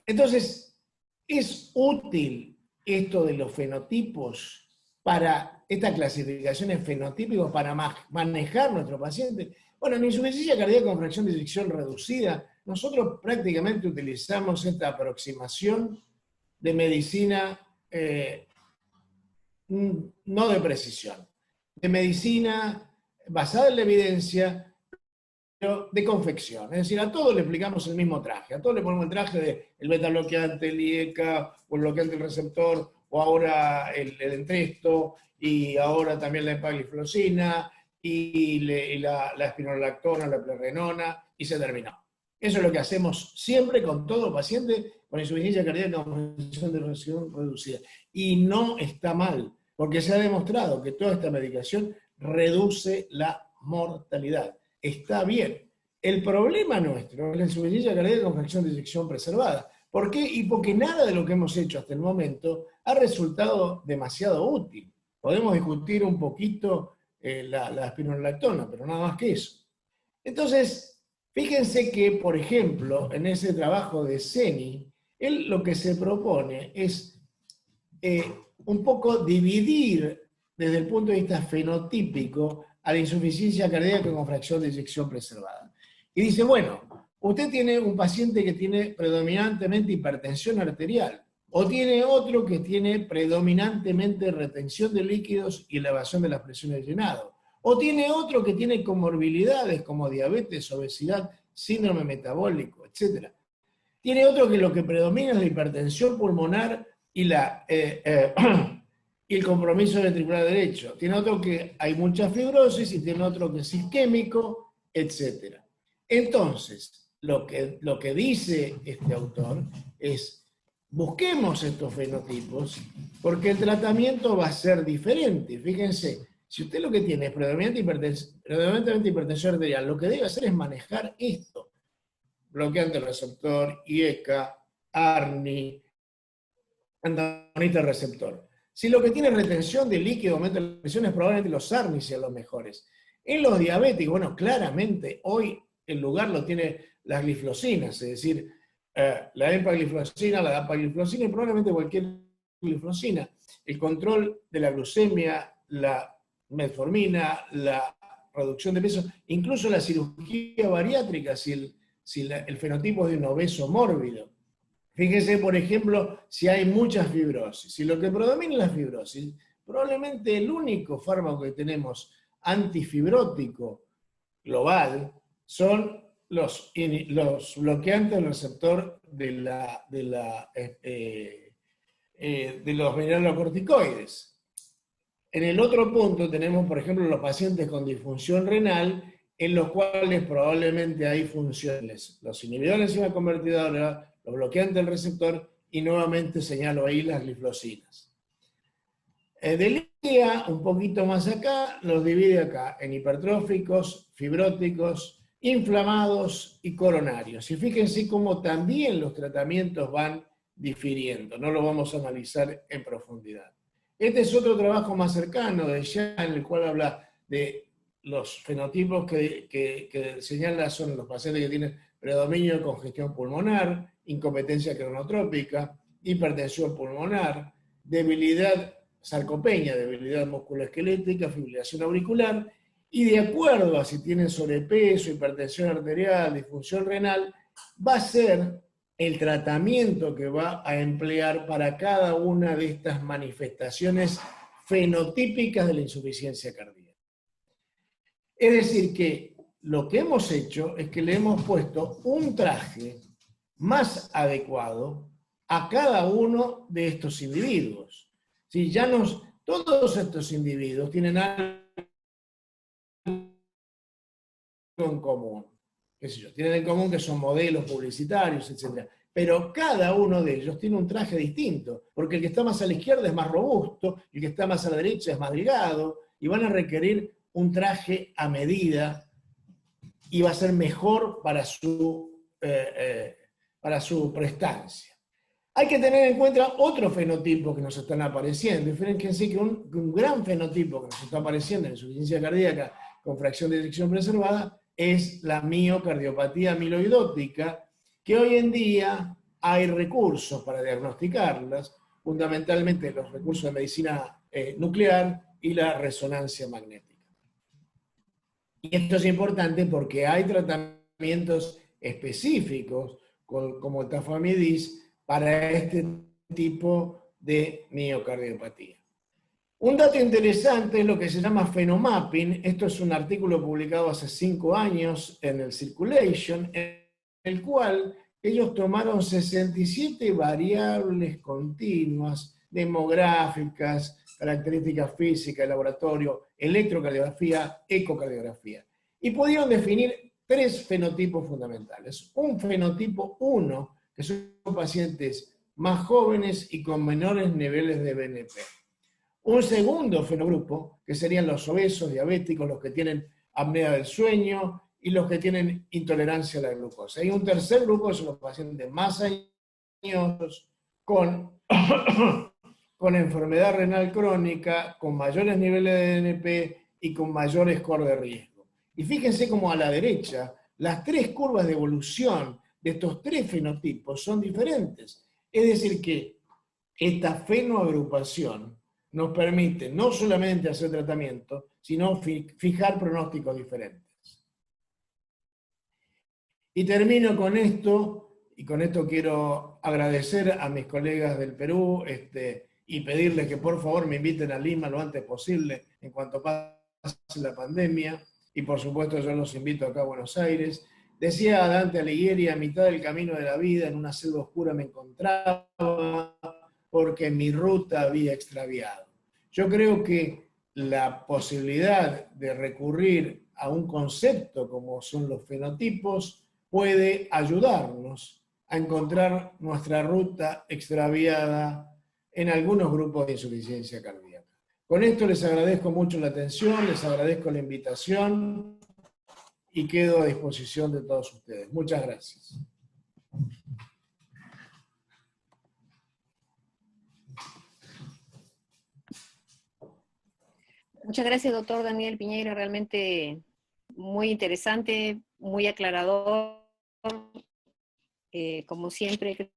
Entonces, ¿es útil esto de los fenotipos para estas clasificaciones fenotípicas para manejar nuestro paciente? Bueno, en insuficiencia cardíaca con fracción de eyección reducida, nosotros prácticamente utilizamos esta aproximación de medicina no de precisión, de medicina basada en la evidencia, pero de confección. Es decir, a todos le aplicamos el mismo traje, a todos le ponemos el traje del beta bloqueante, el IECA, o el bloqueante del receptor, o ahora el Entresto, y ahora también la empagliflozina, y la espironolactona, la plerrenona, y se terminó. Eso es lo que hacemos siempre con todo paciente con insuficiencia cardíaca con fracción de eyección reducida. Y no está mal, porque se ha demostrado que toda esta medicación reduce la mortalidad. Está bien. El problema nuestro es la insuficiencia cardíaca con fracción de eyección preservada. ¿Por qué? Y porque nada de lo que hemos hecho hasta el momento ha resultado demasiado útil. Podemos discutir un poquito la espironolactona, pero nada más que eso. Entonces, fíjense que, por ejemplo, en ese trabajo de Seni, él lo que se propone es un poco dividir desde el punto de vista fenotípico a la insuficiencia cardíaca con fracción de eyección preservada. Y dice, bueno, usted tiene un paciente que tiene predominantemente hipertensión arterial, o tiene otro que tiene predominantemente retención de líquidos y elevación de las presiones de llenado, o tiene otro que tiene comorbilidades como diabetes, obesidad, síndrome metabólico, etc. Tiene otro que lo que predomina es la hipertensión pulmonar y el compromiso ventricular derecho. Tiene otro que hay mucha fibrosis y tiene otro que es isquémico, etc. Entonces, lo que dice este autor es, busquemos estos fenotipos porque el tratamiento va a ser diferente. Fíjense, si usted lo que tiene es predominantemente hipertensión arterial, lo que debe hacer es manejar esto. Bloqueante del receptor, IECA, ARNI, antagonista del receptor. Si lo que tiene es retención de líquido, aumento de presiones, probablemente los ARNI sean los mejores. En los diabéticos, bueno, claramente hoy el lugar lo tiene las gliflosinas, es decir, la empagliflozina, la dapagliflozina y probablemente cualquier gliflozina. El control de la glucemia, la metformina, la reducción de peso, incluso la cirugía bariátrica, si el fenotipo es de un obeso mórbido. Fíjese, por ejemplo, si hay mucha fibrosis. Si lo que predomina es la fibrosis, probablemente el único fármaco que tenemos antifibrótico global son los bloqueantes del receptor de los mineralocorticoides. En el otro punto tenemos, por ejemplo, los pacientes con disfunción renal, en los cuales probablemente hay funciones. Los inhibidores de enzima convertidora, los bloqueantes del receptor, y nuevamente señalo ahí las gliflosinas. Delia, un poquito más acá, los divide acá en hipertróficos, fibróticos, inflamados y coronarios. Y fíjense cómo también los tratamientos van difiriendo. No lo vamos a analizar en profundidad. Este es otro trabajo más cercano de Jean, en el cual habla de los fenotipos que señala son los pacientes que tienen predominio de congestión pulmonar, incompetencia cronotrópica, hipertensión pulmonar, debilidad sarcopenia, debilidad musculoesquelética, fibrilación auricular, y de acuerdo a si tienen sobrepeso, hipertensión arterial, disfunción renal, va a ser el tratamiento que va a emplear para cada una de estas manifestaciones fenotípicas de la insuficiencia cardíaca. Es decir, que lo que hemos hecho es que le hemos puesto un traje más adecuado a cada uno de estos individuos. Si ya todos estos individuos tienen algo en común, qué sé yo, tienen en común que son modelos publicitarios, etc. Pero cada uno de ellos tiene un traje distinto, porque el que está más a la izquierda es más robusto, el que está más a la derecha es más delgado, y van a requerir un traje a medida y va a ser mejor para su prestancia. Hay que tener en cuenta otros fenotipos que nos están apareciendo. Fíjense que un gran fenotipo que nos está apareciendo en insuficiencia cardíaca con fracción de eyección preservada es la miocardiopatía amiloidótica, que hoy en día hay recursos para diagnosticarlas, fundamentalmente los recursos de medicina nuclear y la resonancia magnética. Y esto es importante porque hay tratamientos específicos, como el tafamidis, para este tipo de miocardiopatía. Un dato interesante es lo que se llama phenomapping. Esto es un artículo publicado hace 5 años en el Circulation, en el cual ellos tomaron 67 variables continuas, demográficas, características físicas, laboratorio, electrocardiografía, ecocardiografía. Y pudieron definir 3 fenotipos fundamentales. Un fenotipo 1, que son pacientes más jóvenes y con menores niveles de BNP. Un segundo fenogrupo, que serían los obesos, diabéticos, los que tienen apnea del sueño y los que tienen intolerancia a la glucosa. Y un tercer grupo, que son los pacientes más añosos, con enfermedad renal crónica, con mayores niveles de BNP y con mayor score de riesgo. Y fíjense cómo a la derecha, las 3 curvas de evolución de estos 3 fenotipos son diferentes. Es decir que esta fenoagrupación nos permite no solamente hacer tratamiento, sino fijar pronósticos diferentes. Y termino con esto, y con esto quiero agradecer a mis colegas del Perú y pedirles que por favor me inviten a Lima lo antes posible en cuanto pase la pandemia, y por supuesto yo los invito acá a Buenos Aires. Decía Dante Alighieri, a mitad del camino de la vida, en una selva oscura me encontraba, porque mi ruta había extraviado. Yo creo que la posibilidad de recurrir a un concepto como son los fenotipos puede ayudarnos a encontrar nuestra ruta extraviada en algunos grupos de insuficiencia cardíaca. Con esto les agradezco mucho la atención, les agradezco la invitación y quedo a disposición de todos ustedes. Muchas gracias. Muchas gracias, doctor Daniel Piñeiro, realmente muy interesante, muy aclarador. Como siempre,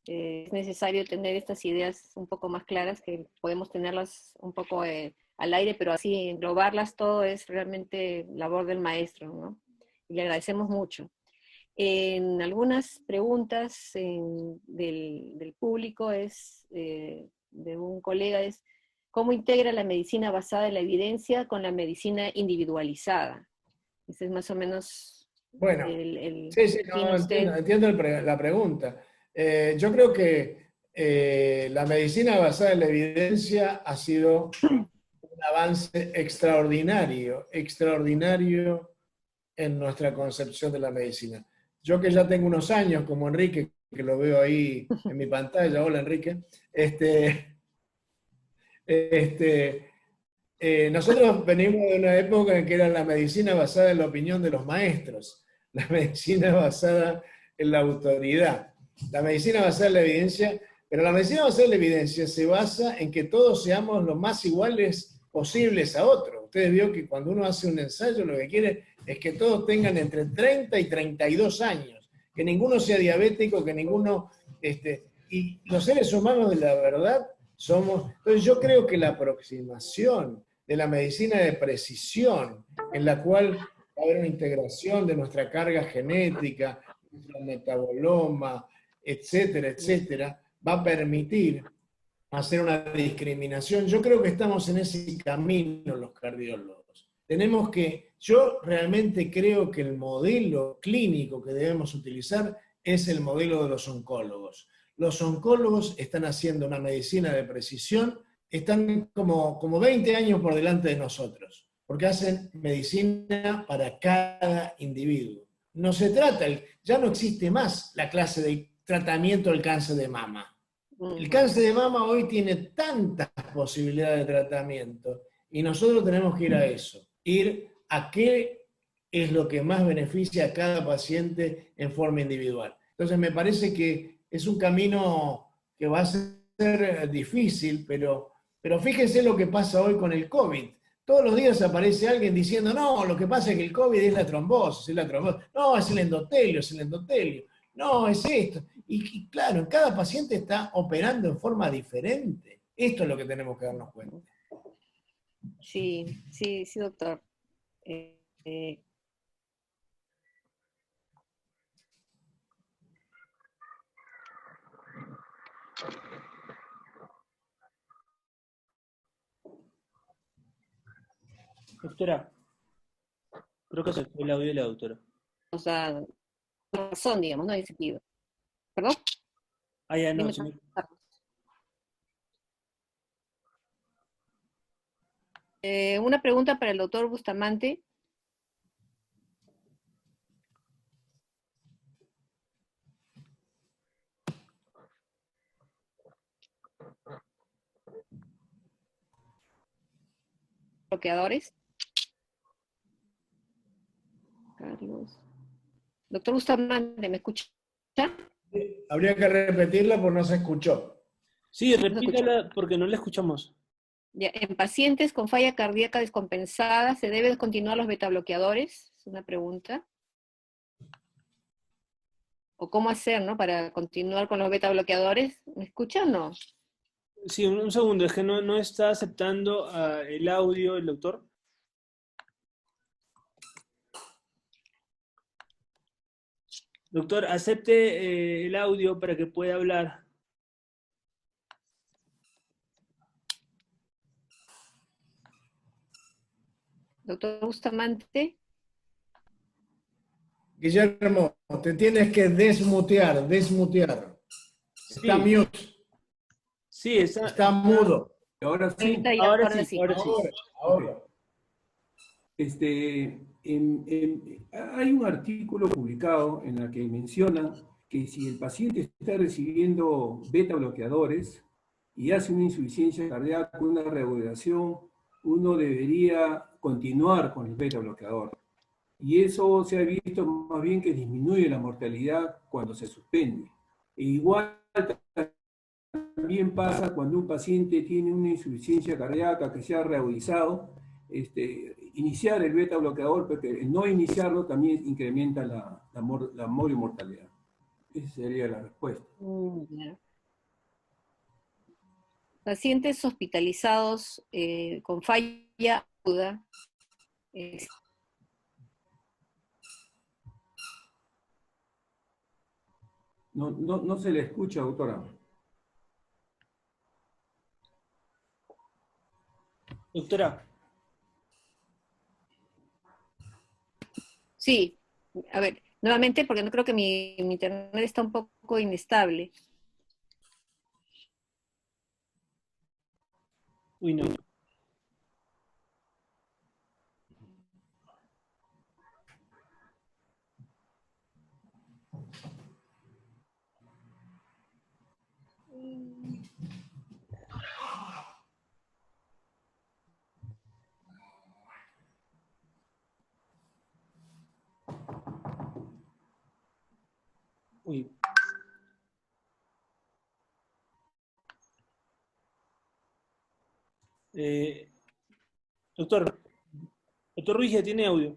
es necesario tener estas ideas un poco más claras, que podemos tenerlas un poco al aire, pero así englobarlas todo es realmente labor del maestro, ¿no? Y le agradecemos mucho. En algunas preguntas del público de un colega es: ¿cómo integra la medicina basada en la evidencia con la medicina individualizada? Ese es más o menos bueno, sí, no, entiendo la pregunta. Yo creo que la medicina basada en la evidencia ha sido un avance extraordinario en nuestra concepción de la medicina. Yo que ya tengo unos años, como Enrique, que lo veo ahí en mi pantalla, hola Enrique, nosotros venimos de una época en que era la medicina basada en la opinión de los maestros, la medicina basada en la autoridad, la medicina basada en la evidencia, pero la medicina basada en la evidencia se basa en que todos seamos lo más iguales posibles a otros. Ustedes vio que cuando uno hace un ensayo lo que quiere es que todos tengan entre 30 y 32 años, que ninguno sea diabético, que ninguno... y los seres humanos de la verdad somos... Entonces yo creo que la aproximación de la medicina de precisión, en la cual va a haber una integración de nuestra carga genética, nuestro metaboloma, etcétera, etcétera, va a permitir hacer una discriminación. Yo creo que estamos en ese camino los cardiólogos. Tenemos que, yo realmente creo que el modelo clínico que debemos utilizar es el modelo de los oncólogos. Los oncólogos están haciendo una medicina de precisión, están como 20 años por delante de nosotros, porque hacen medicina para cada individuo. No se trata, ya no existe más la clase de tratamiento del cáncer de mama. El cáncer de mama hoy tiene tantas posibilidades de tratamiento y nosotros tenemos que ir a eso, ir a qué es lo que más beneficia a cada paciente en forma individual. Entonces me parece que es un camino que va a ser difícil, pero fíjense lo que pasa hoy con el COVID. Todos los días aparece alguien diciendo, no, lo que pasa es que el COVID es la trombosis, no, es el endotelio, no, es esto. Y claro, cada paciente está operando en forma diferente. Esto es lo que tenemos que darnos cuenta. Sí, sí, sí, doctor. Doctora, creo que se fue el audio de la doctora. O sea, razón, digamos, no en ese sentido. ¿Perdón? Ah, ya, no. Dime, Sí. Carlos. Una pregunta para el doctor Bustamante. Bloqueadores. Carlos. Doctor Bustamante, ¿me escucha? Habría que repetirla porque no se escuchó. Sí, repítala porque no la escuchamos. Ya, en pacientes con falla cardíaca descompensada, ¿se debe continuar los betabloqueadores? Es una pregunta. ¿O cómo hacer, no? Para continuar con los betabloqueadores. ¿Me escuchan o no? Sí, un segundo, es que no está aceptando el audio el doctor. Doctor, acepte el audio para que pueda hablar. Doctor Bustamante. Guillermo, te tienes que desmutear. Está Sí, mute. sí, Está mudo. Ahora sí. Ahora Ahora sí, sí. ahora sí. Ahora. Hay un artículo publicado en el que menciona que si el paciente está recibiendo beta bloqueadores y hace una insuficiencia cardíaca, una rehabilitación, uno debería continuar con el beta bloqueador. Y eso se ha visto más bien que disminuye la mortalidad cuando se suspende. E igual también pasa cuando un paciente tiene una insuficiencia cardíaca que se ha reagudizado, iniciar el beta bloqueador, porque no iniciarlo también incrementa la mortalidad. Esa sería la respuesta. Pacientes hospitalizados con falla aguda. No se le escucha, doctora. Doctora. Sí, a ver, nuevamente porque no creo que mi internet está un poco inestable. Uy, no. Uy. Doctor, Doctor Ruiz ya tiene audio.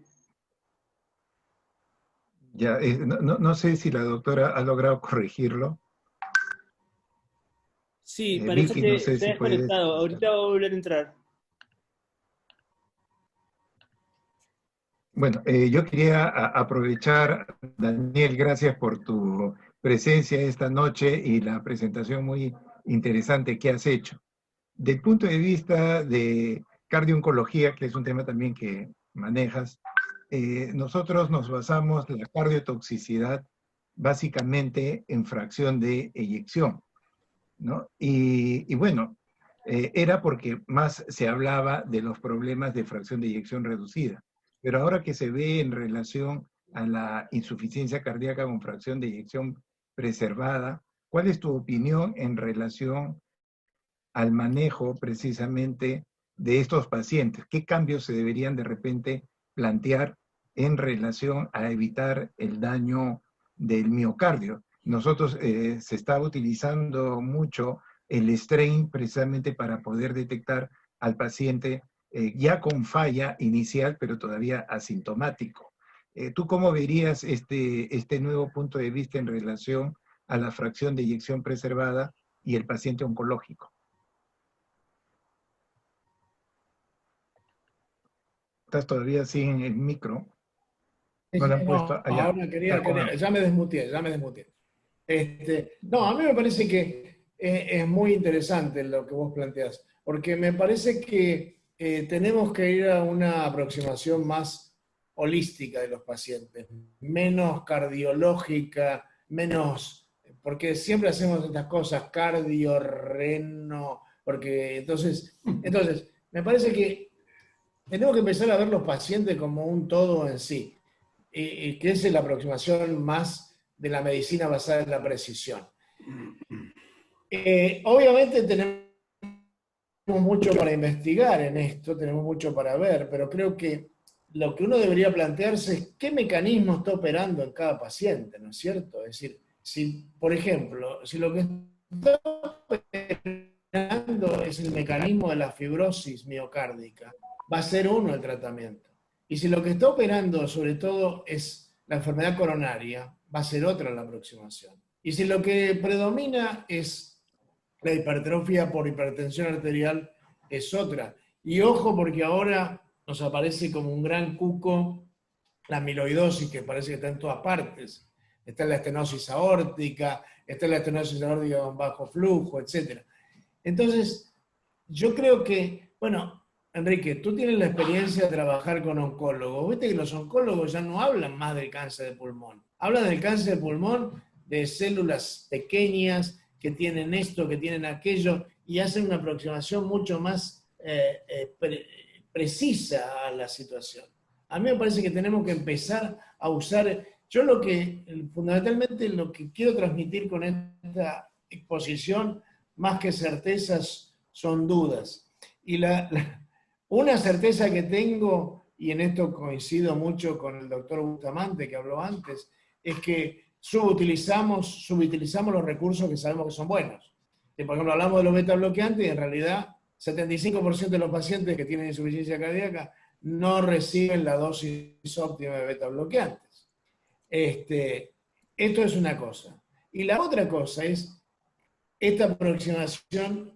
Ya, no sé si la doctora ha logrado corregirlo. Sí, parece Vicky, que no sé se ha si puedes. desconectado. Ahorita va a volver a entrar. Bueno, yo quería aprovechar, Daniel, gracias por tu presencia esta noche y la presentación muy interesante que has hecho. Del punto de vista de cardiooncología, que es un tema también que manejas, nosotros nos basamos en la cardiotoxicidad básicamente en fracción de eyección, ¿no? Y bueno, era porque más se hablaba de los problemas de fracción de eyección reducida. Pero ahora que se ve en relación a la insuficiencia cardíaca con fracción de eyección preservada, ¿cuál es tu opinión en relación al manejo precisamente de estos pacientes? ¿Qué cambios se deberían de repente plantear en relación a evitar el daño del miocardio? Nosotros se está utilizando mucho el strain precisamente para poder detectar al paciente ya con falla inicial, pero todavía asintomático. ¿Tú cómo verías este nuevo punto de vista en relación a la fracción de eyección preservada y el paciente oncológico? Estás todavía sin el micro. No lo han puesto No, allá. ahora ya me desmuteé. No, a mí me parece que es muy interesante lo que vos planteás, porque me parece que tenemos que ir a una aproximación más holística de los pacientes, menos cardiológica, menos, porque siempre hacemos estas cosas, cardio, reno, porque entonces, me parece que tenemos que empezar a ver los pacientes como un todo en sí, y que esa es la aproximación más de la medicina basada en la precisión. Obviamente tenemos mucho para investigar en esto, tenemos mucho para ver, pero creo que lo que uno debería plantearse es qué mecanismo está operando en cada paciente, ¿no es cierto? Es decir, si, por ejemplo, si lo que está operando es el mecanismo de la fibrosis miocárdica, va a ser uno el tratamiento. Y si lo que está operando sobre todo es la enfermedad coronaria, va a ser otra la aproximación. Y si lo que predomina es la hipertrofia por hipertensión arterial, es otra. Y ojo, porque ahora nos aparece como un gran cuco la amiloidosis, que parece que está en todas partes. Está la estenosis aórtica, está la estenosis aórtica con bajo flujo, etc. Entonces, yo creo que, bueno, Enrique, tú tienes la experiencia de trabajar con oncólogos. Viste que los oncólogos ya no hablan más del cáncer de pulmón. Hablan del cáncer de pulmón de células pequeñas que tienen esto, que tienen aquello, y hacen una aproximación mucho más precisa a la situación. A mí me parece que tenemos que empezar a usar, fundamentalmente lo que quiero transmitir con esta exposición, más que certezas, son dudas. Y una certeza que tengo, y en esto coincido mucho con el doctor Bustamante que habló antes, es que subutilizamos los recursos que sabemos que son buenos. Por ejemplo, hablamos de los beta bloqueantes y en realidad 75% de los pacientes que tienen insuficiencia cardíaca no reciben la dosis óptima de beta bloqueantes. Esto es una cosa. Y la otra cosa es esta aproximación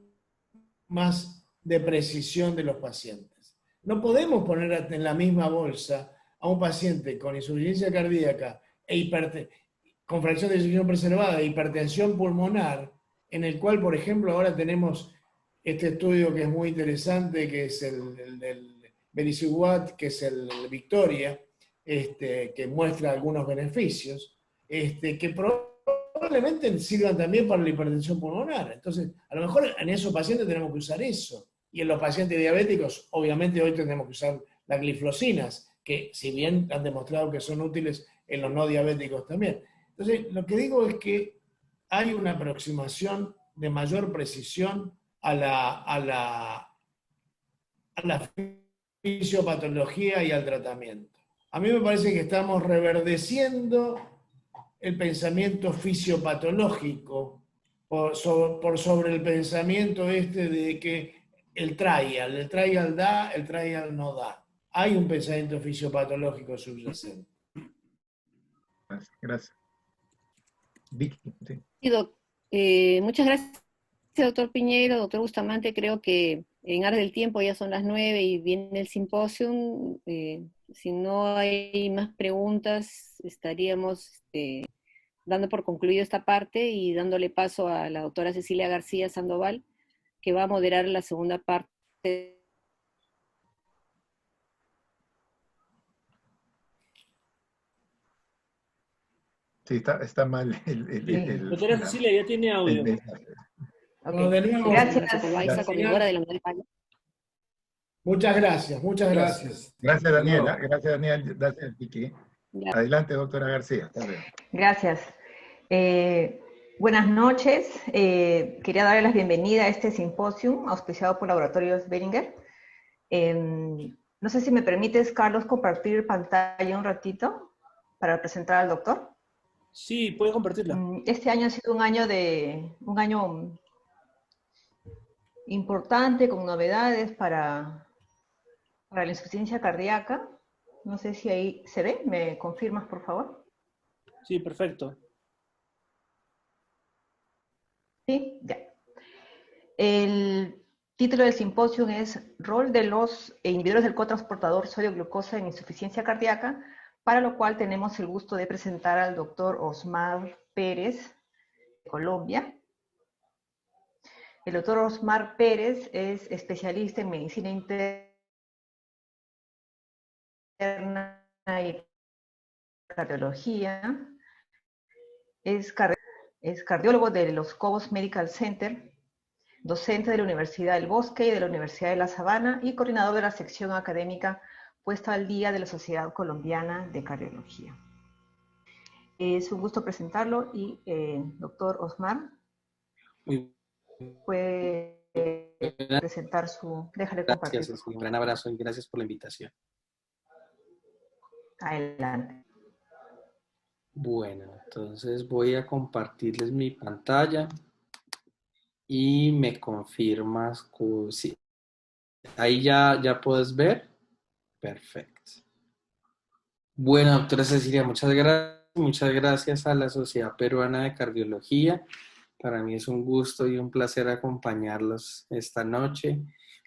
más de precisión de los pacientes. No podemos poner en la misma bolsa a un paciente con insuficiencia cardíaca con fracción de eyección preservada e hipertensión pulmonar, en el cual, por ejemplo, ahora tenemos este estudio que es muy interesante, que es el del Belisiguat, que es el Victoria, que muestra algunos beneficios, que probablemente sirvan también para la hipertensión pulmonar. Entonces, a lo mejor en esos pacientes tenemos que usar eso. Y en los pacientes diabéticos, obviamente hoy tenemos que usar las gliflocinas, que si bien han demostrado que son útiles en los no diabéticos también. Entonces, lo que digo es que hay una aproximación de mayor precisión a la fisiopatología y al tratamiento. A mí me parece que estamos reverdeciendo el pensamiento fisiopatológico por sobre el pensamiento de que el trial da, el trial no da. hay un pensamiento fisiopatológico subyacente. Gracias. Vicky, sí. Sí, muchas gracias, doctor Piñero, doctor Bustamante. Creo que en Aras del Tiempo ya son las 9 y viene el simposio. Si no hay más preguntas, estaríamos dando por concluido esta parte y dándole paso a la doctora Cecilia García Sandoval, que va a moderar la segunda parte. Sí, está mal Doctora Cecilia ya tiene audio. mensaje. Bueno, de nuevo, Gracias, Gracias. coordinadora de la unidad de España. muchas gracias, muchas gracias. Gracias, Daniela. Luego. Gracias, Daniel. Gracias, Vicky. Ya. Adelante, doctora García. Hasta luego. Gracias. Buenas noches. Quería darle la bienvenida a este simposio auspiciado por Laboratorios Beringer. No sé si me permites, Carlos, compartir pantalla un ratito para presentar al doctor. Sí, puede compartirla. Este año ha sido un año importante, con novedades para la insuficiencia cardíaca. No sé si ahí se ve. ¿Me confirmas, por favor? Sí, perfecto. Sí, ya. El título del simposio es Rol de los inhibidores del cotransportador sodio-glucosa en insuficiencia cardíaca, para lo cual tenemos el gusto de presentar al doctor Osmar Pérez, de Colombia. El doctor Osmar Pérez es especialista en medicina interna y cardiología. Es cardiólogo de los Cobos Medical Center, docente de la Universidad del Bosque y de la Universidad de La Sabana y coordinador de la sección académica puesta al día de la Sociedad Colombiana de Cardiología. Es un gusto presentarlo y doctor Osmar puede presentar su... Déjale compartir. Gracias, un gran abrazo y gracias por la invitación. Adelante. Bueno, entonces voy a compartirles mi pantalla y me confirmas que sí. Ahí ya puedes ver. Perfecto. Bueno, doctora Cecilia, muchas gracias a la Sociedad Peruana de Cardiología. Para mí es un gusto y un placer acompañarlos esta noche.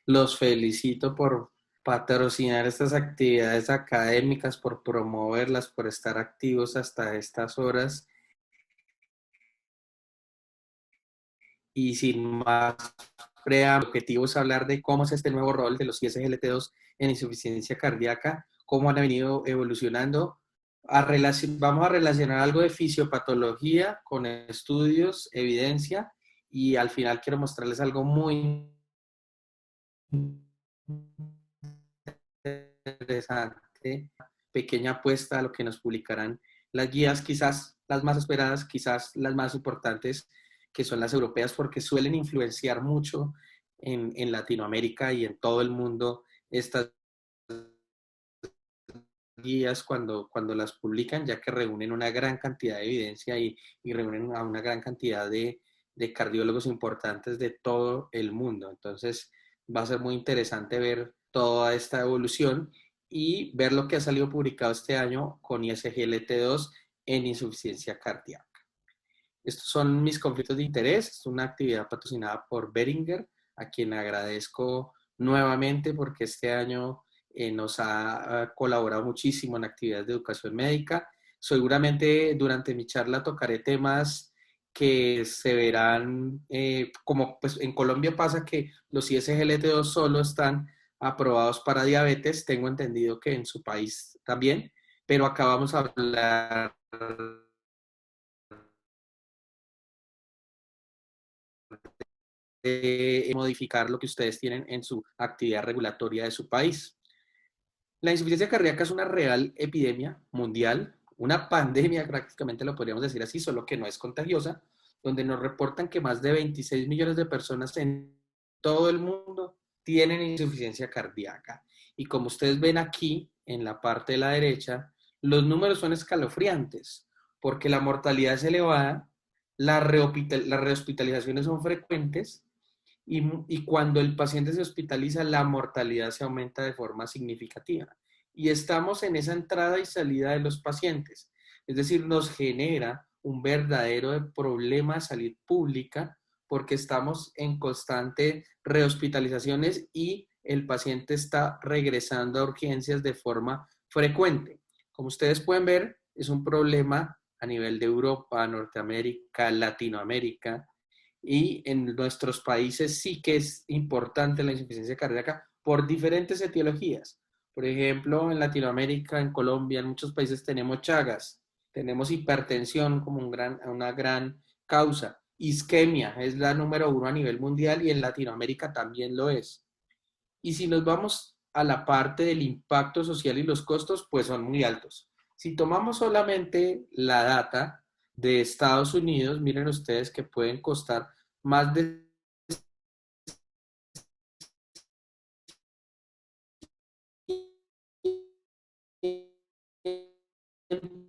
Los felicito por patrocinar estas actividades académicas, por promoverlas, por estar activos hasta estas horas. Y sin más preámbulo, el objetivo es hablar de cómo es este nuevo rol de los ISGLT2 en insuficiencia cardíaca, cómo han venido evolucionando. Vamos a relacionar algo de fisiopatología con estudios, evidencia, y al final quiero mostrarles algo muy interesante, pequeña apuesta a lo que nos publicarán las guías, quizás las más esperadas, quizás las más importantes, que son las europeas, porque suelen influenciar mucho en Latinoamérica y en todo el mundo estas guías cuando las publican, ya que reúnen una gran cantidad de evidencia y reúnen a una gran cantidad de cardiólogos importantes de todo el mundo. Entonces va a ser muy interesante ver toda esta evolución y ver lo que ha salido publicado este año con ISGLT2 en insuficiencia cardíaca. Estos son mis conflictos de interés. Es una actividad patrocinada por Beringer, a quien agradezco nuevamente porque este año nos ha colaborado muchísimo en actividades de educación médica. Seguramente durante mi charla tocaré temas que se verán, como pues en Colombia pasa que los ISGLT2 solo están aprobados para diabetes, tengo entendido que en su país también, pero acá vamos a hablar de modificar lo que ustedes tienen en su actividad regulatoria de su país. La insuficiencia cardíaca es una real epidemia mundial, una pandemia prácticamente lo podríamos decir así, solo que no es contagiosa, donde nos reportan que más de 26 millones de personas en todo el mundo tienen insuficiencia cardíaca. Y como ustedes ven aquí, en la parte de la derecha, los números son escalofriantes, porque la mortalidad es elevada, las rehospitalizaciones son frecuentes y cuando el paciente se hospitaliza, la mortalidad se aumenta de forma significativa. Y estamos en esa entrada y salida de los pacientes. Es decir, nos genera un verdadero problema de salud pública porque estamos en constante rehospitalizaciones y el paciente está regresando a urgencias de forma frecuente. Como ustedes pueden ver, es un problema a nivel de Europa, Norteamérica, Latinoamérica, y en nuestros países sí que es importante la insuficiencia cardíaca por diferentes etiologías. Por ejemplo, en Latinoamérica, en Colombia, en muchos países tenemos Chagas, tenemos hipertensión como una gran causa. Isquemia es la número 1 a nivel mundial y en Latinoamérica también lo es. Y si nos vamos a la parte del impacto social y los costos, pues son muy altos. Si tomamos solamente la data de Estados Unidos, miren ustedes que pueden costar más de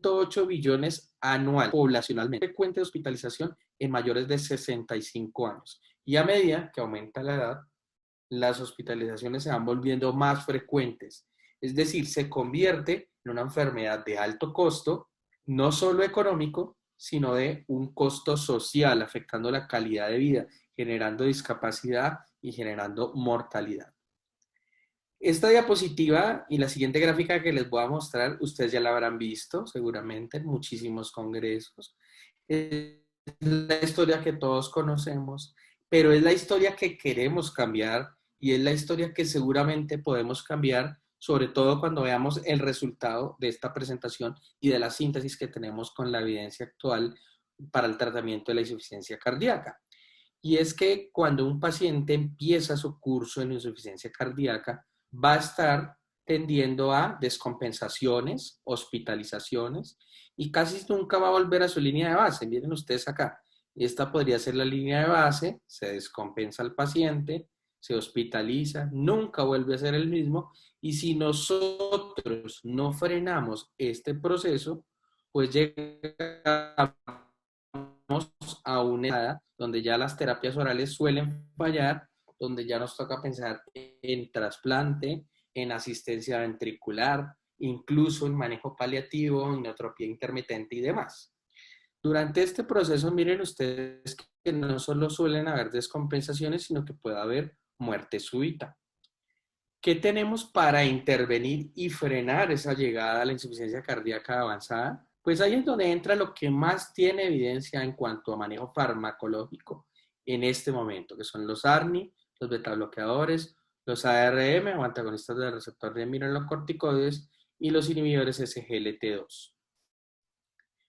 108 billones anual poblacionalmente. Frecuente de hospitalización en mayores de 65 años. Y a medida que aumenta la edad, las hospitalizaciones se van volviendo más frecuentes. Es decir, se convierte en una enfermedad de alto costo, no solo económico, sino de un costo social, afectando la calidad de vida, generando discapacidad y generando mortalidad. Esta diapositiva y la siguiente gráfica que les voy a mostrar, ustedes ya la habrán visto seguramente en muchísimos congresos. Es la historia que todos conocemos, pero es la historia que queremos cambiar y es la historia que seguramente podemos cambiar, sobre todo cuando veamos el resultado de esta presentación y de la síntesis que tenemos con la evidencia actual para el tratamiento de la insuficiencia cardíaca. Y es que cuando un paciente empieza su curso en insuficiencia cardíaca, va a estar tendiendo a descompensaciones, hospitalizaciones, y casi nunca va a volver a su línea de base. Miren ustedes acá, esta podría ser la línea de base, se descompensa el paciente, se hospitaliza, nunca vuelve a ser el mismo, y si nosotros no frenamos este proceso, pues llegamos a una edad donde ya las terapias orales suelen fallar, donde ya nos toca pensar en trasplante, en asistencia ventricular, incluso en manejo paliativo, inotropía intermitente y demás. Durante este proceso, miren ustedes que no solo suelen haber descompensaciones, sino que puede haber muerte súbita. ¿Qué tenemos para intervenir y frenar esa llegada a la insuficiencia cardíaca avanzada? Pues ahí es donde entra lo que más tiene evidencia en cuanto a manejo farmacológico en este momento, que son los ARNI, los betabloqueadores, los ARM o antagonistas del receptor de mineralocorticoides y los inhibidores SGLT2.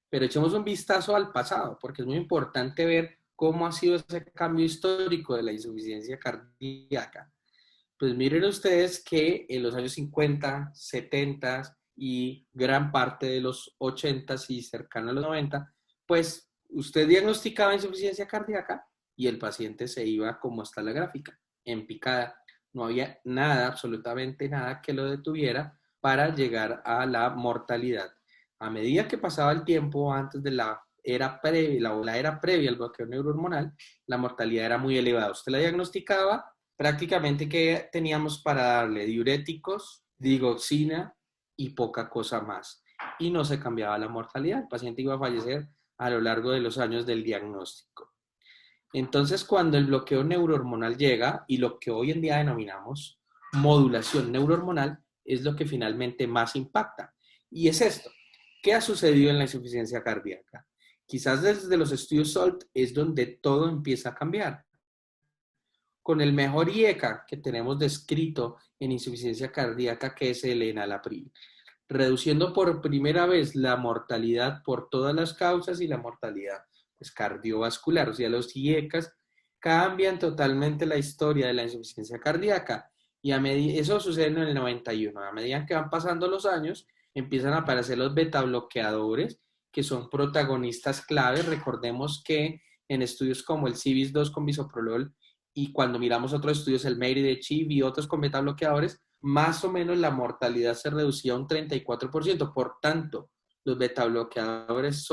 Pero echemos un vistazo al pasado, porque es muy importante ver cómo ha sido ese cambio histórico de la insuficiencia cardíaca. Pues miren ustedes que en los años 50, 70 y gran parte de los 80 y cercano a los 90, pues usted diagnosticaba insuficiencia cardíaca y el paciente se iba, como está la gráfica, en picada. No había nada, absolutamente nada que lo detuviera para llegar a la mortalidad. A medida que pasaba el tiempo antes de la era previa al bloqueo neurohormonal, la mortalidad era muy elevada. Usted la diagnosticaba, prácticamente que teníamos para darle diuréticos, digoxina y poca cosa más. Y no se cambiaba la mortalidad. El paciente iba a fallecer a lo largo de los años del diagnóstico. Entonces, cuando el bloqueo neurohormonal llega, y lo que hoy en día denominamos modulación neurohormonal, es lo que finalmente más impacta. Y es esto. ¿Qué ha sucedido en la insuficiencia cardíaca? Quizás desde los estudios SALT es donde todo empieza a cambiar. Con el mejor IECA que tenemos descrito en insuficiencia cardíaca, que es el enalapril, reduciendo por primera vez la mortalidad por todas las causas y la mortalidad pues, cardiovascular. O sea, los IECAs cambian totalmente la historia de la insuficiencia cardíaca. Y eso sucede en el 91. A medida que van pasando los años, empiezan a aparecer los betabloqueadores, que son protagonistas clave. Recordemos que en estudios como el CIBIS-2 con bisoprolol y cuando miramos otros estudios, el MERI de CHIV y otros con betabloqueadores, más o menos la mortalidad se reducía un 34%. Por tanto, los betabloqueadores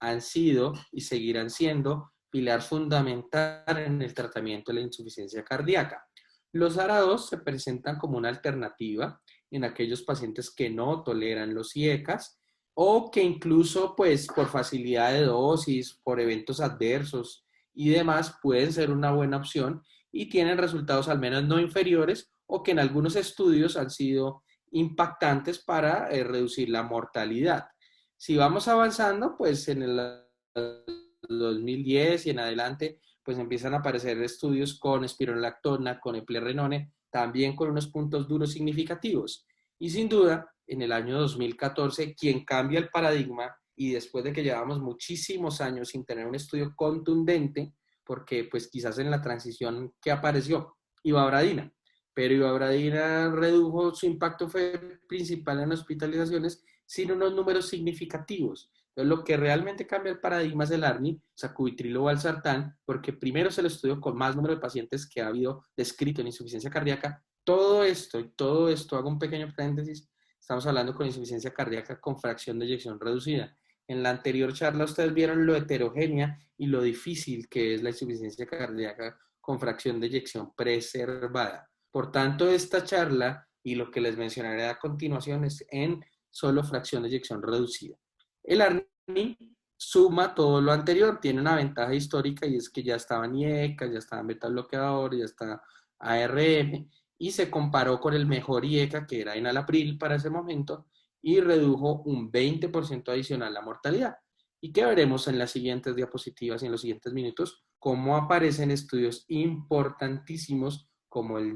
han sido y seguirán siendo pilar fundamental en el tratamiento de la insuficiencia cardíaca. Los ARA2 se presentan como una alternativa en aquellos pacientes que no toleran los IECAS o que incluso pues por facilidad de dosis, por eventos adversos y demás pueden ser una buena opción y tienen resultados al menos no inferiores o que en algunos estudios han sido impactantes para reducir la mortalidad. Si vamos avanzando, pues en el 2010 y en adelante, pues empiezan a aparecer estudios con espironolactona, con eplerenone, también con unos puntos duros significativos. Y sin duda, en el año 2014, quien cambia el paradigma y después de que llevamos muchísimos años sin tener un estudio contundente, porque pues quizás en la transición que apareció, ivabradina, pero ivabradina redujo su impacto principal en hospitalizaciones sin unos números significativos. Entonces, lo que realmente cambia el paradigma es el ARNI, sacubitril o valsartán, porque primero es el estudio con más número de pacientes que ha habido descrito en insuficiencia cardíaca. Todo esto, hago un pequeño paréntesis, estamos hablando con insuficiencia cardíaca con fracción de eyección reducida. En la anterior charla ustedes vieron lo heterogénea y lo difícil que es la insuficiencia cardíaca con fracción de eyección preservada. Por tanto, esta charla y lo que les mencionaré a continuación es en solo fracción de eyección reducida. El ARNI suma todo lo anterior, tiene una ventaja histórica y es que ya estaban IECA, ya estaban beta bloqueador, ya está ARM y se comparó con el mejor IECA que era enalapril para ese momento y redujo un 20% adicional la mortalidad. Y que veremos en las siguientes diapositivas y en los siguientes minutos cómo aparecen estudios importantísimos como el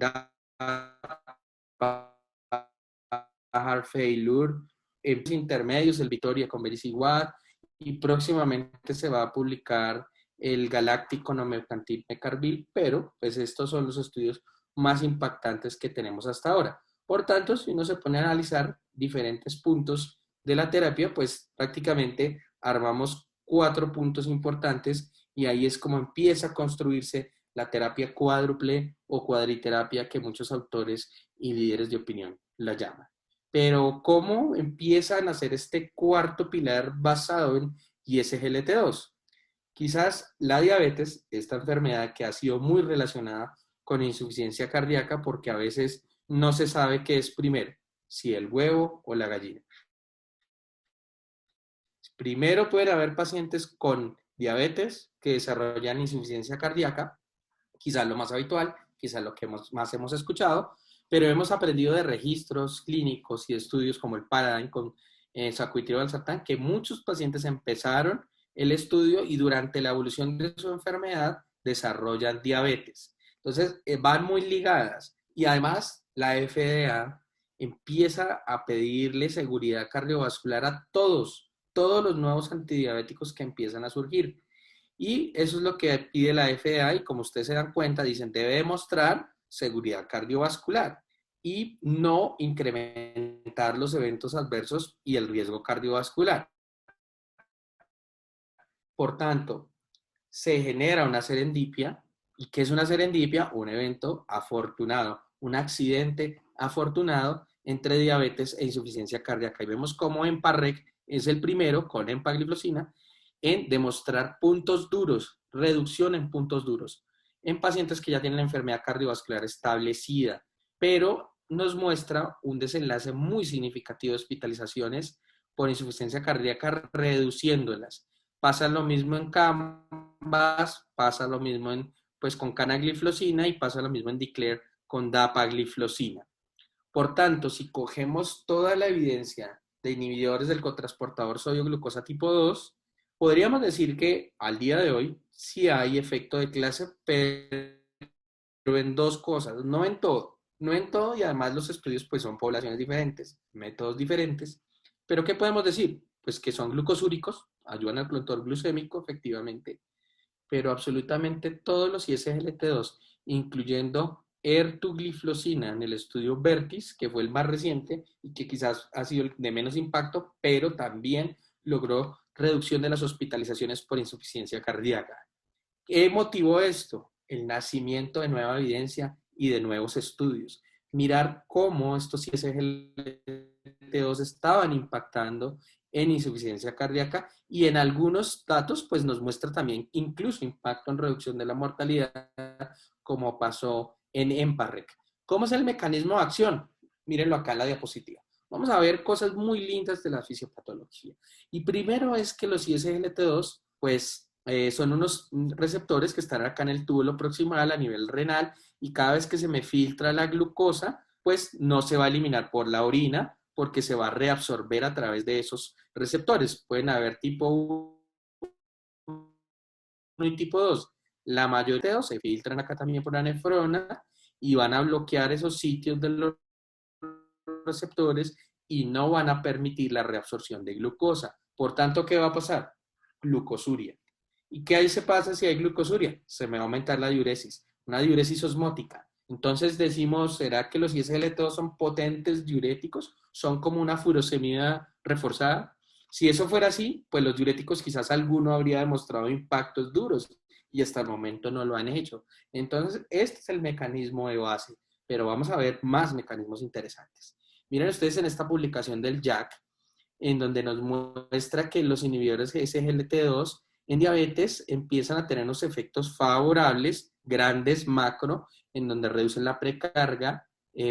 Heart Failure, intermedios, el Victoria con Vericiguat, y próximamente se va a publicar el Galáctico Nomecantil Mecarbil, pero pues estos son los estudios más impactantes que tenemos hasta ahora. Por tanto, si uno se pone a analizar diferentes puntos de la terapia, pues prácticamente armamos 4 puntos importantes y ahí es como empieza a construirse la terapia cuádruple o cuadriterapia que muchos autores y líderes de opinión la llaman. Pero ¿cómo empiezan a hacer este cuarto pilar basado en ISGLT2? Quizás la diabetes, esta enfermedad que ha sido muy relacionada con insuficiencia cardíaca porque a veces no se sabe qué es primero, si el huevo o la gallina. Primero pueden haber pacientes con diabetes que desarrollan insuficiencia cardíaca, quizás lo más habitual, quizás lo que más hemos escuchado, pero hemos aprendido de registros clínicos y estudios como el Paradigm con sacubitril o valsartán que muchos pacientes empezaron el estudio y durante la evolución de su enfermedad desarrollan diabetes. Entonces, van muy ligadas y además la FDA empieza a pedirle seguridad cardiovascular a todos los nuevos antidiabéticos que empiezan a surgir. Y eso es lo que pide la FDA y como ustedes se dan cuenta, dicen, debe demostrar seguridad cardiovascular y no incrementar los eventos adversos y el riesgo cardiovascular. Por tanto, se genera una serendipia. ¿Y qué es una serendipia? Un evento afortunado, un accidente afortunado entre diabetes e insuficiencia cardíaca. Y vemos cómo EMPA-REC es el primero, con empagliflozina, en demostrar puntos duros, reducción en puntos duros, en pacientes que ya tienen la enfermedad cardiovascular establecida, pero nos muestra un desenlace muy significativo de hospitalizaciones por insuficiencia cardíaca, reduciéndolas. Pasa lo mismo en CANVAS, pasa lo mismo pues, con canagliflozina y pasa lo mismo en DECLARE con dapagliflozina. Por tanto, si cogemos toda la evidencia de inhibidores del cotransportador sodio-glucosa tipo 2, podríamos decir que al día de hoy sí hay efecto de clase, pero en 2 cosas, no en todo. No en todo y además los estudios pues son poblaciones diferentes, métodos diferentes. Pero ¿qué podemos decir? Pues que son glucosúricos, ayudan al control glucémico efectivamente, pero absolutamente todos los ISGLT2, incluyendo ertugliflozina en el estudio VERTIS, que fue el más reciente y que quizás ha sido el de menos impacto, pero también logró reducción de las hospitalizaciones por insuficiencia cardíaca. ¿Qué motivó esto? El nacimiento de nueva evidencia y de nuevos estudios. Mirar cómo estos ISGLT2 estaban impactando en insuficiencia cardíaca, y en algunos datos pues nos muestra también incluso impacto en reducción de la mortalidad, como pasó en EMPA-REC. ¿Cómo es el mecanismo de acción? Mírenlo acá en la diapositiva. Vamos a ver cosas muy lindas de la fisiopatología. Y primero es que los ISGLT2 pues son unos receptores que están acá en el túbulo proximal a nivel renal, y cada vez que se me filtra la glucosa, pues no se va a eliminar por la orina, porque se va a reabsorber a través de esos receptores. Pueden haber tipo 1 y tipo 2. La mayoría de los se filtran acá también por la nefrona y van a bloquear esos sitios de los receptores y no van a permitir la reabsorción de glucosa. Por tanto, ¿qué va a pasar? Glucosuria. ¿Y qué ahí se pasa si hay glucosuria? Se me va a aumentar la diuresis, una diuresis osmótica. Entonces decimos, ¿será que los ISGLT2 son potentes diuréticos? ¿Son como una furosemida reforzada? Si eso fuera así, pues los diuréticos quizás alguno habría demostrado impactos duros y hasta el momento no lo han hecho. Entonces, este es el mecanismo de base, pero vamos a ver más mecanismos interesantes. Miren ustedes en esta publicación del JACC, en donde nos muestra que los inhibidores de SGLT2 en diabetes empiezan a tener unos efectos favorables, grandes, macro, en donde reducen la precarga,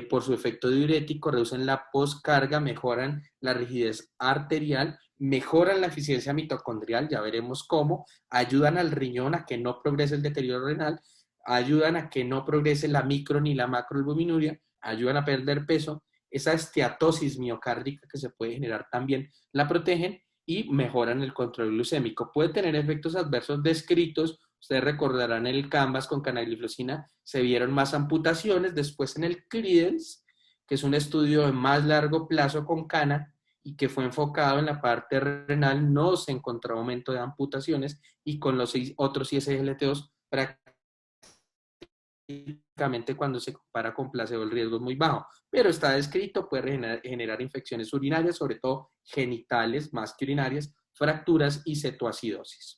por su efecto diurético, reducen la postcarga, mejoran la rigidez arterial, mejoran la eficiencia mitocondrial, ya veremos cómo, ayudan al riñón a que no progrese el deterioro renal, ayudan a que no progrese la micro ni la macroalbuminuria, ayudan a perder peso, esa esteatosis miocárdica que se puede generar también la protegen y mejoran el control glucémico. Puede tener efectos adversos descritos. Ustedes recordarán en el Canvas con canagliflozina se vieron más amputaciones. Después en el Credence, que es un estudio de más largo plazo con cana y que fue enfocado en la parte renal, no se encontró aumento de amputaciones, y con los otros ISGLT2 prácticamente cuando se compara con placebo el riesgo es muy bajo, pero está descrito, puede generar infecciones urinarias, sobre todo genitales más que urinarias, fracturas y cetoacidosis.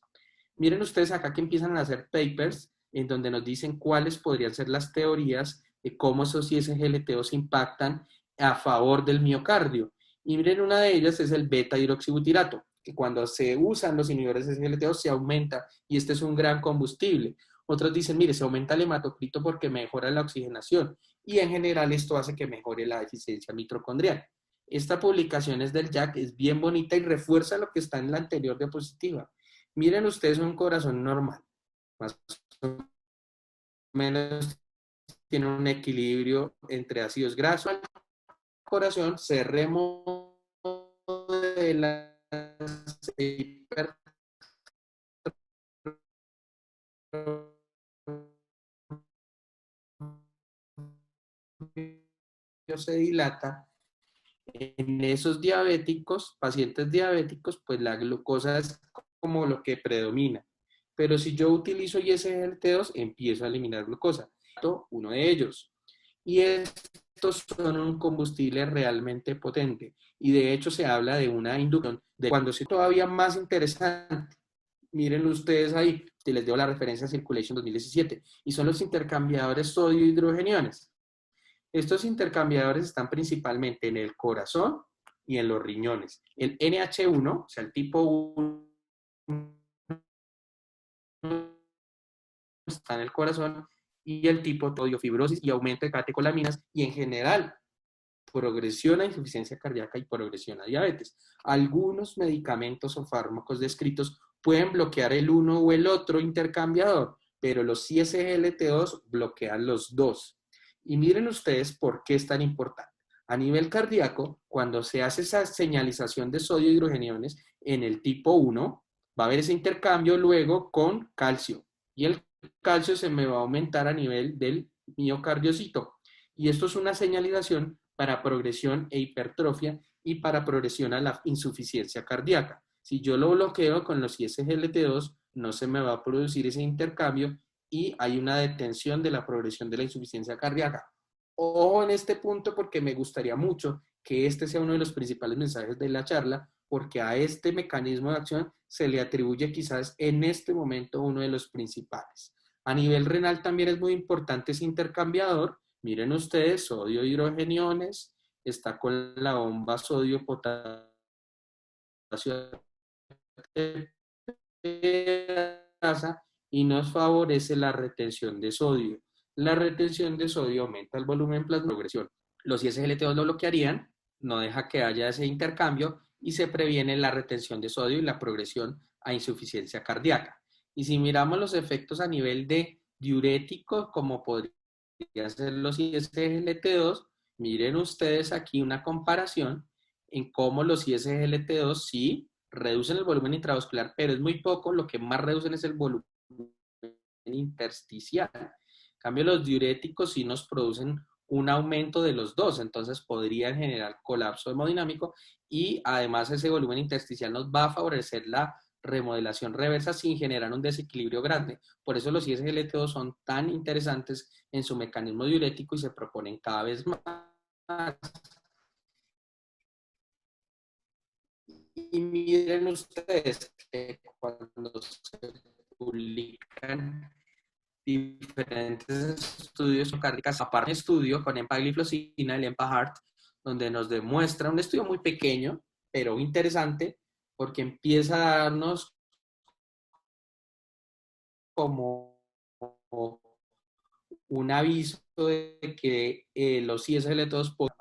Miren ustedes acá que empiezan a hacer papers en donde nos dicen cuáles podrían ser las teorías de cómo esos ISGLT2 impactan a favor del miocardio. Y miren, una de ellas es el beta-hidroxibutirato, que cuando se usan los inhibidores de SGLT2 se aumenta, y este es un gran combustible. Otros dicen, mire, se aumenta el hematocrito porque mejora la oxigenación, y en general esto hace que mejore la eficiencia mitocondrial. Esta publicación es del JACC, es bien bonita y refuerza lo que está en la anterior diapositiva. Miren ustedes un corazón normal, más o menos tiene un equilibrio entre ácidos grasos. El corazón se remodela, se dilata. En esos diabéticos, pacientes diabéticos, pues la glucosa es como lo que predomina. Pero si yo utilizo ISGLT2, empiezo a eliminar glucosa. Uno de ellos. Y estos son un combustible realmente potente. Y de hecho se habla de una inducción de cuando es todavía más interesante. Miren ustedes ahí, les dio la referencia a Circulation 2017. Y son los intercambiadores sodio-hidrogeniones. Estos intercambiadores están principalmente en el corazón y en los riñones. El NH1, o sea, el tipo 1, está en el corazón, y el tipo fibrosis y aumento de catecolaminas, y en general progresión a insuficiencia cardíaca y progresión a diabetes. Algunos medicamentos o fármacos descritos pueden bloquear el uno o el otro intercambiador, pero los ISGLT2 bloquean los dos. Y miren ustedes por qué es tan importante. A nivel cardíaco, cuando se hace esa señalización de sodio hidrogeniones en el tipo 1, va a haber ese intercambio luego con calcio. Y el calcio se me va a aumentar a nivel del miocardiocito. Y esto es una señalización para progresión e hipertrofia y para progresión a la insuficiencia cardíaca. Si yo lo bloqueo con los ISGLT2, no se me va a producir ese intercambio y hay una detención de la progresión de la insuficiencia cardíaca. Ojo en este punto, porque me gustaría mucho que este sea uno de los principales mensajes de la charla, porque a este mecanismo de acción se le atribuye quizás en este momento uno de los principales. A nivel renal también es muy importante ese intercambiador. Miren ustedes, sodio hidrogeniones, está con la bomba sodio potasio de grasa y nos favorece la retención de sodio. La retención de sodio aumenta el volumen plasmático, progresión. Los ISGLT2 lo bloquearían, no deja que haya ese intercambio y se previene la retención de sodio y la progresión a insuficiencia cardíaca. Y si miramos los efectos a nivel de diurético, como podría ser los ISGLT2, miren ustedes aquí una comparación en cómo los ISGLT2 sí reducen el volumen intravascular, pero es muy poco, lo que más reducen es el volumen intersticial. En cambio, los diuréticos sí nos producen un aumento de los dos, entonces podrían generar colapso hemodinámico y además ese volumen intersticial nos va a favorecer la remodelación reversa sin generar un desequilibrio grande. Por eso los ISGLT2 son tan interesantes en su mecanismo diurético y se proponen cada vez más. Y miren ustedes que cuando se publican diferentes estudios cardíacos, aparte de estudio con empagliflozina, el EMPA-HART, donde nos demuestra un estudio muy pequeño, pero interesante, porque empieza a darnos como un aviso de que los ISGLT2 pueden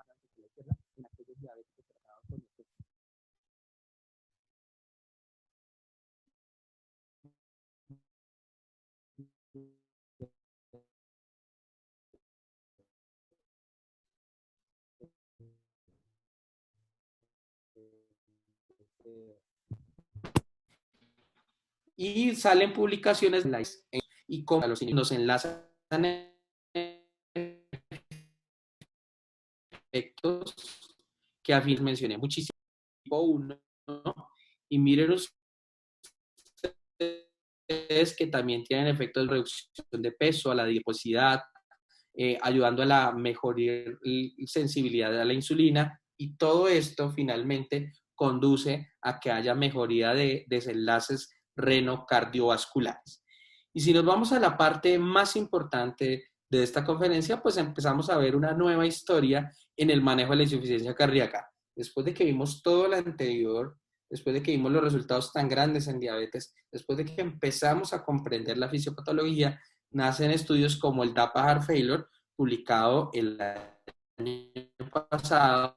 y salen publicaciones y como los nos enlazan efectos que a fin mencioné muchísimo. Tipo 1, y miren ustedes que también tienen efectos de reducción de peso, a la adiposidad, ayudando a la mejor sensibilidad a la insulina, y todo esto finalmente conduce a que haya mejoría de desenlaces renocardiovasculares. Y si nos vamos a la parte más importante de esta conferencia, pues empezamos a ver una nueva historia en el manejo de la insuficiencia cardíaca. Después de que vimos todo lo anterior, después de que vimos los resultados tan grandes en diabetes, después de que empezamos a comprender la fisiopatología, nacen estudios como el DAPA Heart Failure, publicado el año pasado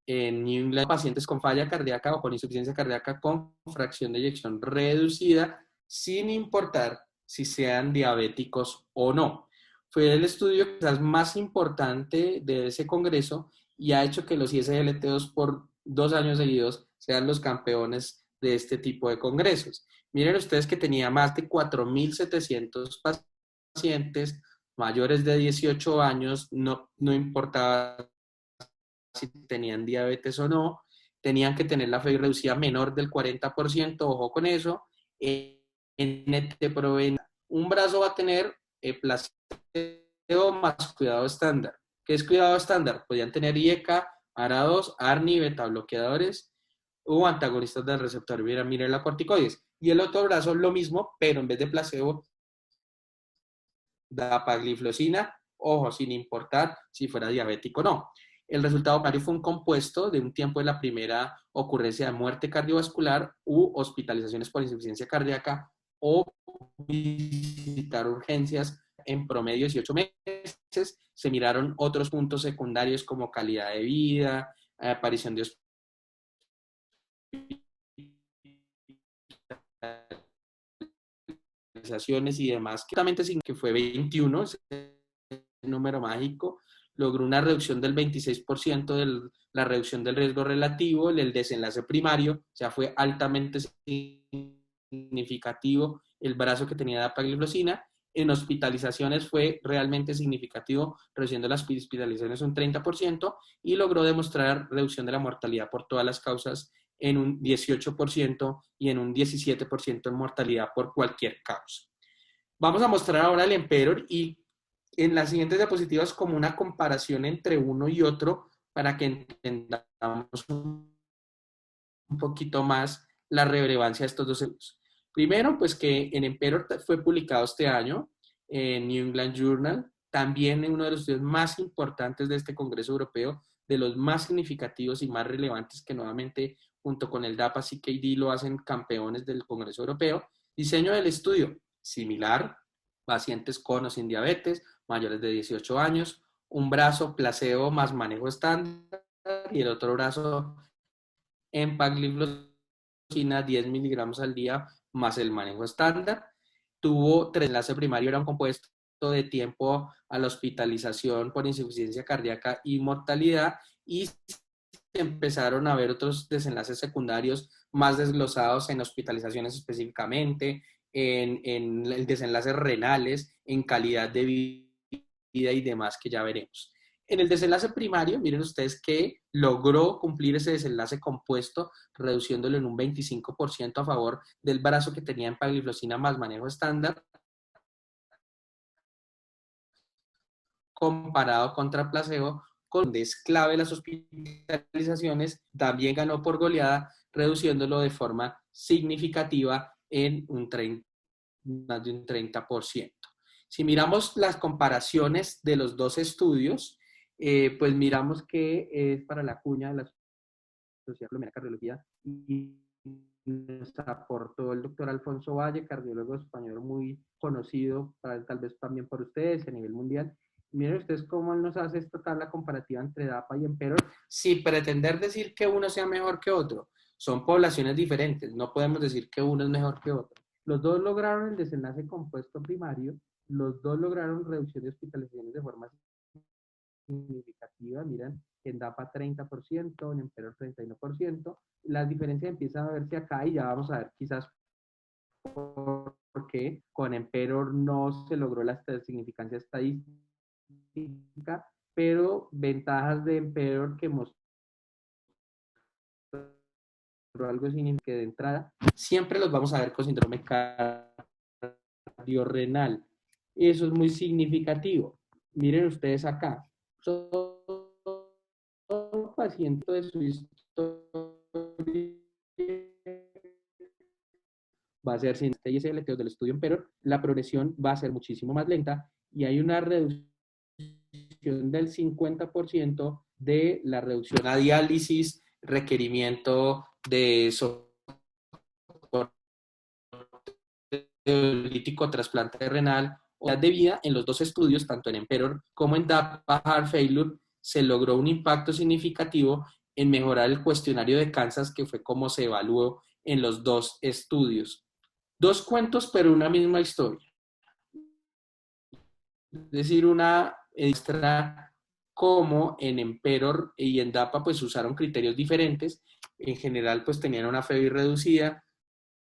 en New England, pacientes con falla cardíaca o con insuficiencia cardíaca con fracción de eyección reducida, sin importar si sean diabéticos o no. Fue el estudio quizás más importante de ese congreso y ha hecho que los ISGLT2 por 2 años seguidos sean los campeones de este tipo de congresos. Miren ustedes que tenía más de 4.700 pacientes mayores de 18 años, no importaba si tenían diabetes o no, tenían que tener la fe reducida menor del 40%, ojo con eso, NT-proBNP. Un brazo va a tener placebo más cuidado estándar. ¿Qué es cuidado estándar? Podían tener IECA, ARA2, ARNI, beta bloqueadores o antagonistas del receptor mineralocorticoides. Y el otro brazo lo mismo, pero en vez de placebo, dapagliflozina, ojo, sin importar si fuera diabético o no. El resultado primario fue un compuesto de un tiempo de la primera ocurrencia de muerte cardiovascular u hospitalizaciones por insuficiencia cardíaca o visitar urgencias en promedio 18 meses. Se miraron otros puntos secundarios como calidad de vida, aparición de hospitalizaciones y demás, que fue 21, ese número mágico. Logró una reducción del 26% de la reducción del riesgo relativo, el desenlace primario, o sea, fue altamente significativo el brazo que tenía dapagliflozina. En hospitalizaciones fue realmente significativo, reduciendo las hospitalizaciones un 30% y logró demostrar reducción de la mortalidad por todas las causas en un 18% y en un 17% en mortalidad por cualquier causa. Vamos a mostrar ahora el EMPEROR y en las siguientes diapositivas como una comparación entre uno y otro para que entendamos un poquito más la relevancia de estos dos estudios. Primero, pues que en EMPEROR fue publicado este año en New England Journal también en uno de los estudios más importantes de este Congreso Europeo, de los más significativos y más relevantes, que nuevamente junto con el DAPA CKD lo hacen campeones del Congreso Europeo. Diseño del estudio, similar, pacientes con o sin diabetes, mayores de 18 años, un brazo placebo más manejo estándar y el otro brazo empagliflozina 10 miligramos al día más el manejo estándar. Tuvo desenlace primario, era un compuesto de tiempo a la hospitalización por insuficiencia cardíaca y mortalidad, y se empezaron a ver otros desenlaces secundarios más desglosados en hospitalizaciones específicamente, en desenlaces renales, en calidad de vida y demás, que ya veremos. En el desenlace primario, miren ustedes que logró cumplir ese desenlace compuesto, reduciéndolo en un 25% a favor del brazo que tenía empagliflozina más manejo estándar, comparado contra placebo, donde es clave las hospitalizaciones, también ganó por goleada, reduciéndolo de forma significativa en más de un 30%. Si miramos las comparaciones de los dos estudios, pues miramos que es para la cuña de la Sociedad Colombiana de Cardiología, y nos aportó el doctor Alfonso Valle, cardiólogo español muy conocido, tal vez también por ustedes a nivel mundial. Miren ustedes cómo él nos hace esta tabla comparativa entre DAPA y Emperor, sin pretender decir que uno sea mejor que otro. Son poblaciones diferentes, no podemos decir que uno es mejor que otro. Los dos lograron el desenlace compuesto primario, los dos lograron reducción de hospitalizaciones de forma significativa. Miren, en DAPA 30%, en Emperor 31%. Las diferencias empiezan a verse acá y ya vamos a ver quizás por qué con Emperor no se logró la significancia estadística, pero ventajas de Emperor que mostró algo significativo, que de entrada siempre los vamos a ver con síndrome cardiorrenal. Eso es muy significativo. Miren ustedes acá. Todo paciente de su historia va a ser sin SLT del estudio Emperor, la progresión va a ser muchísimo más lenta y hay una reducción del 50% de la reducción a diálisis, requerimiento de soporte lítico, trasplante renal o de vida. En los dos estudios, tanto en Emperor como en DAPA Heart Failure, se logró un impacto significativo en mejorar el cuestionario de Kansas, que fue como se evaluó en los dos estudios. Dos cuentos, pero una misma historia. Es decir, una extra como en Emperor y en DAPA pues usaron criterios diferentes. En general pues tenían una FEBI reducida,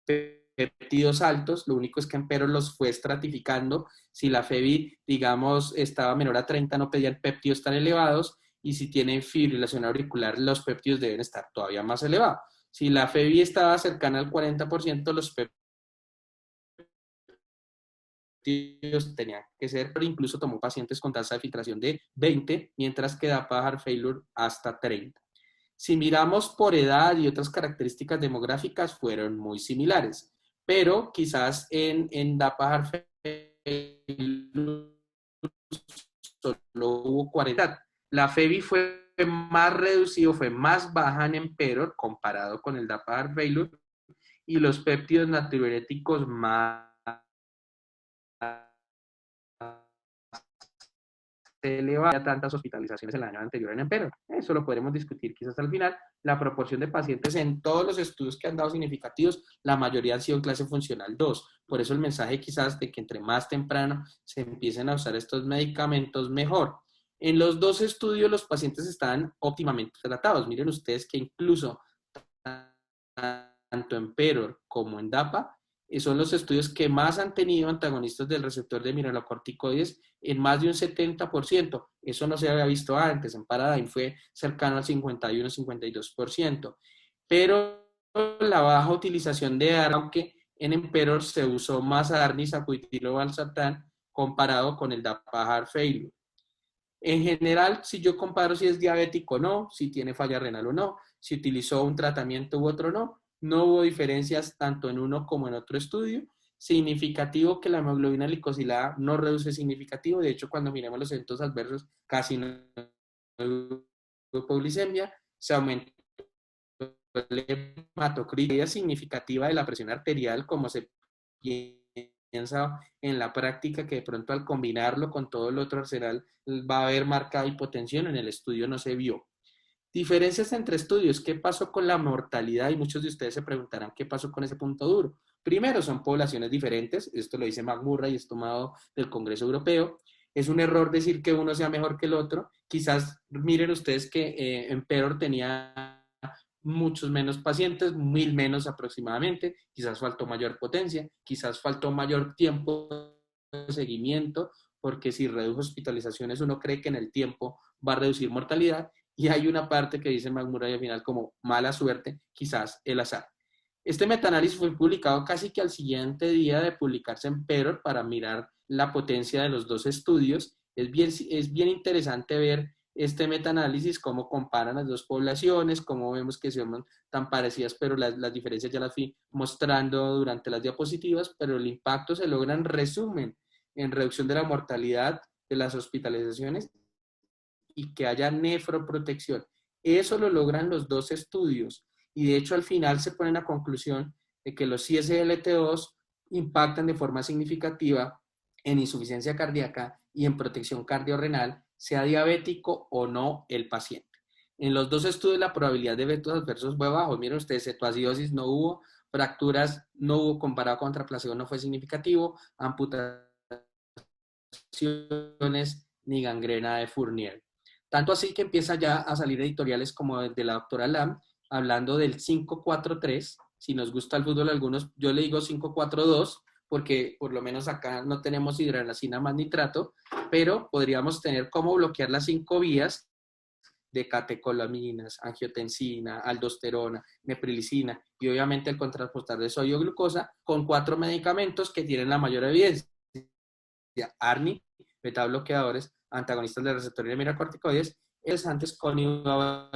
péptidos altos. Lo único es que Emperor los fue estratificando. Si la FEBI, digamos, estaba menor a 30, no pedían péptidos tan elevados, y si tienen fibrilación auricular, los péptidos deben estar todavía más elevados. Si la FEBI estaba cercana al 40%, los péptidos tenían que ser, pero incluso tomó pacientes con tasa de filtración de 20, mientras que DAPA Heart Failure hasta 30. Si miramos por edad y otras características demográficas, fueron muy similares, pero quizás en DAPA Heart Failure solo hubo 40. La FEBI fue más reducido, fue más baja en Emperor comparado con el DAPA Heart Failure, y los péptidos natriuréticos más elevada, tantas hospitalizaciones el año anterior en Emperor. Eso lo podremos discutir quizás al final. La proporción de pacientes en todos los estudios que han dado significativos, la mayoría han sido en clase funcional 2. Por eso el mensaje quizás de que entre más temprano se empiecen a usar estos medicamentos, mejor. En los dos estudios los pacientes estaban óptimamente tratados. Miren ustedes que incluso tanto en Emperor como en DAPA son los estudios que más han tenido antagonistas del receptor de mineralocorticoides en más de un 70%. Eso no se había visto antes. En Paradigm fue cercano al 51-52%. Pero la baja utilización de ARNI, aunque en Emperor se usó más ARNI, sacubitril, valsartán, comparado con el DAPA Heart Failure. En general, si yo comparo si es diabético o no, si tiene falla renal o no, si utilizó un tratamiento u otro no, no hubo diferencias tanto en uno como en otro estudio. significativo que la hemoglobina glicosilada no reduce significativo. De hecho, cuando miremos los eventos adversos, casi no hay hipoglicemia, se aumenta el hematocrito significativa de la presión arterial, como se piensa en la práctica, que de pronto al combinarlo con todo el otro arsenal va a haber marcada hipotensión. En el estudio no se vio. Diferencias entre estudios. ¿Qué pasó con la mortalidad? Y muchos de ustedes se preguntarán qué pasó con ese punto duro. Primero, son poblaciones diferentes. Esto lo dice McMurray, es tomado del Congreso Europeo. Es un error decir que uno sea mejor que el otro. Quizás miren ustedes que Emperor tenía muchos menos pacientes, 1000 menos aproximadamente. Quizás faltó mayor potencia, quizás faltó mayor tiempo de seguimiento, porque si redujo hospitalizaciones, uno cree que en el tiempo va a reducir mortalidad. Y hay una parte que dice McMurray al final como mala suerte, quizás el azar. Este metaanálisis fue publicado casi que al siguiente día de publicarse en Emperor para mirar la potencia de los dos estudios. Es bien interesante ver este metaanálisis, cómo comparan las dos poblaciones, cómo vemos que son tan parecidas, pero las diferencias ya las fui mostrando durante las diapositivas, pero el impacto se logra en resumen, en reducción de la mortalidad, de las hospitalizaciones y que haya nefroprotección. Eso lo logran los dos estudios y de hecho al final se pone la conclusión de que los SGLT2 impactan de forma significativa en insuficiencia cardíaca y en protección cardiorrenal, sea diabético o no el paciente. En los dos estudios la probabilidad de eventos adversos fue bajo. Miren ustedes, cetoacidosis no hubo, fracturas no hubo, comparado contra placebo no fue significativo, amputaciones ni gangrena de Fournier. Tanto así que empieza ya a salir editoriales como de la doctora Lam, hablando del 5-4-3. Si nos gusta el fútbol algunos, yo le digo 5-4-2, porque por lo menos acá no tenemos hidralazina más nitrato, pero podríamos tener cómo bloquear las 5 vías de catecolaminas, angiotensina, aldosterona, neprilicina y obviamente el contrarrestar de sodio glucosa con 4 medicamentos que tienen la mayor evidencia. ARNI, beta bloqueadores, antagonistas del receptor de mineralocorticoides, antes con igual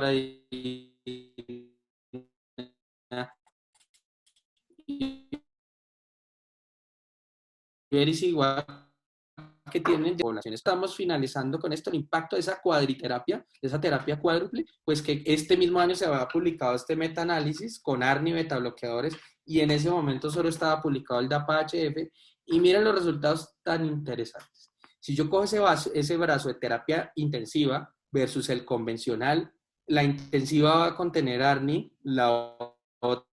que tienen población. Estamos finalizando con esto el impacto de esa cuadriterapia, de esa terapia cuádruple, pues que este mismo año se había publicado este metaanálisis con ARNI, beta bloqueadores, y en ese momento solo estaba publicado el DAPA-HF, y miren los resultados tan interesantes. Si yo cojo ese brazo de terapia intensiva versus el convencional, la intensiva va a contener ARNI, la otra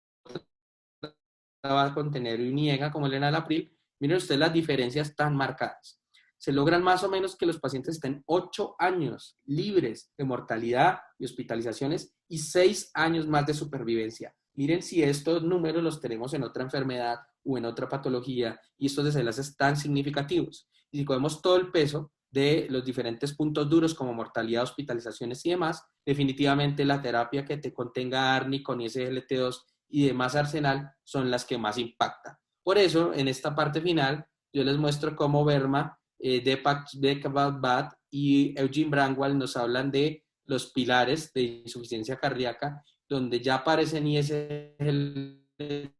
va a contener UNIEGA como el enalapril. Miren ustedes las diferencias tan marcadas. Se logran más o menos que los pacientes estén 8 años libres de mortalidad y hospitalizaciones y 6 años más de supervivencia. Miren si estos números los tenemos en otra enfermedad o en otra patología y estos desenlaces están significativos. Y si cogemos todo el peso de los diferentes puntos duros como mortalidad, hospitalizaciones y demás, definitivamente la terapia que te contenga ARNI con SGLT2 y demás arsenal son las que más impactan. Por eso, en esta parte final, yo les muestro cómo Verma, Depac-Bat y Eugene Brandwald nos hablan de los pilares de insuficiencia cardíaca, donde ya aparecen ISGLT2.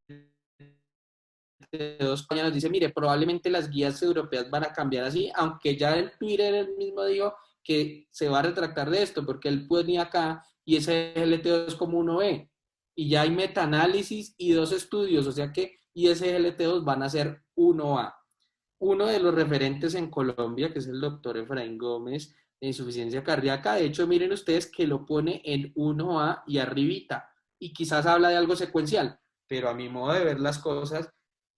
Nos dice, mire, probablemente las guías europeas van a cambiar así, aunque ya el Twitter el mismo dijo que se va a retractar de esto, porque él puede acá y SGLT2 como uno ve. Y ya hay metaanálisis y 2 estudios, o sea que ISGLT2 van a ser 1A. Uno de los referentes en Colombia, que es el doctor Efraín Gómez, de insuficiencia cardíaca, de hecho, miren ustedes que lo pone en 1A y arribita, y quizás habla de algo secuencial, pero a mi modo de ver las cosas,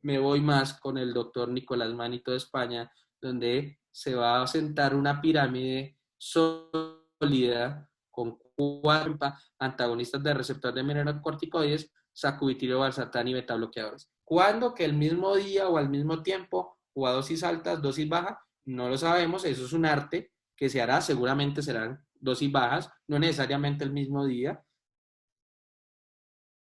me voy más con el doctor Nicolás Manito de España, donde se va a sentar una pirámide sólida con 4 antagonistas de receptor de mineralocorticoides, sacubitril, valsartán y beta bloqueadores. ¿Cuándo? Que el mismo día o al mismo tiempo o a dosis altas, dosis bajas, no lo sabemos, eso es un arte que se hará, seguramente serán dosis bajas, no necesariamente el mismo día,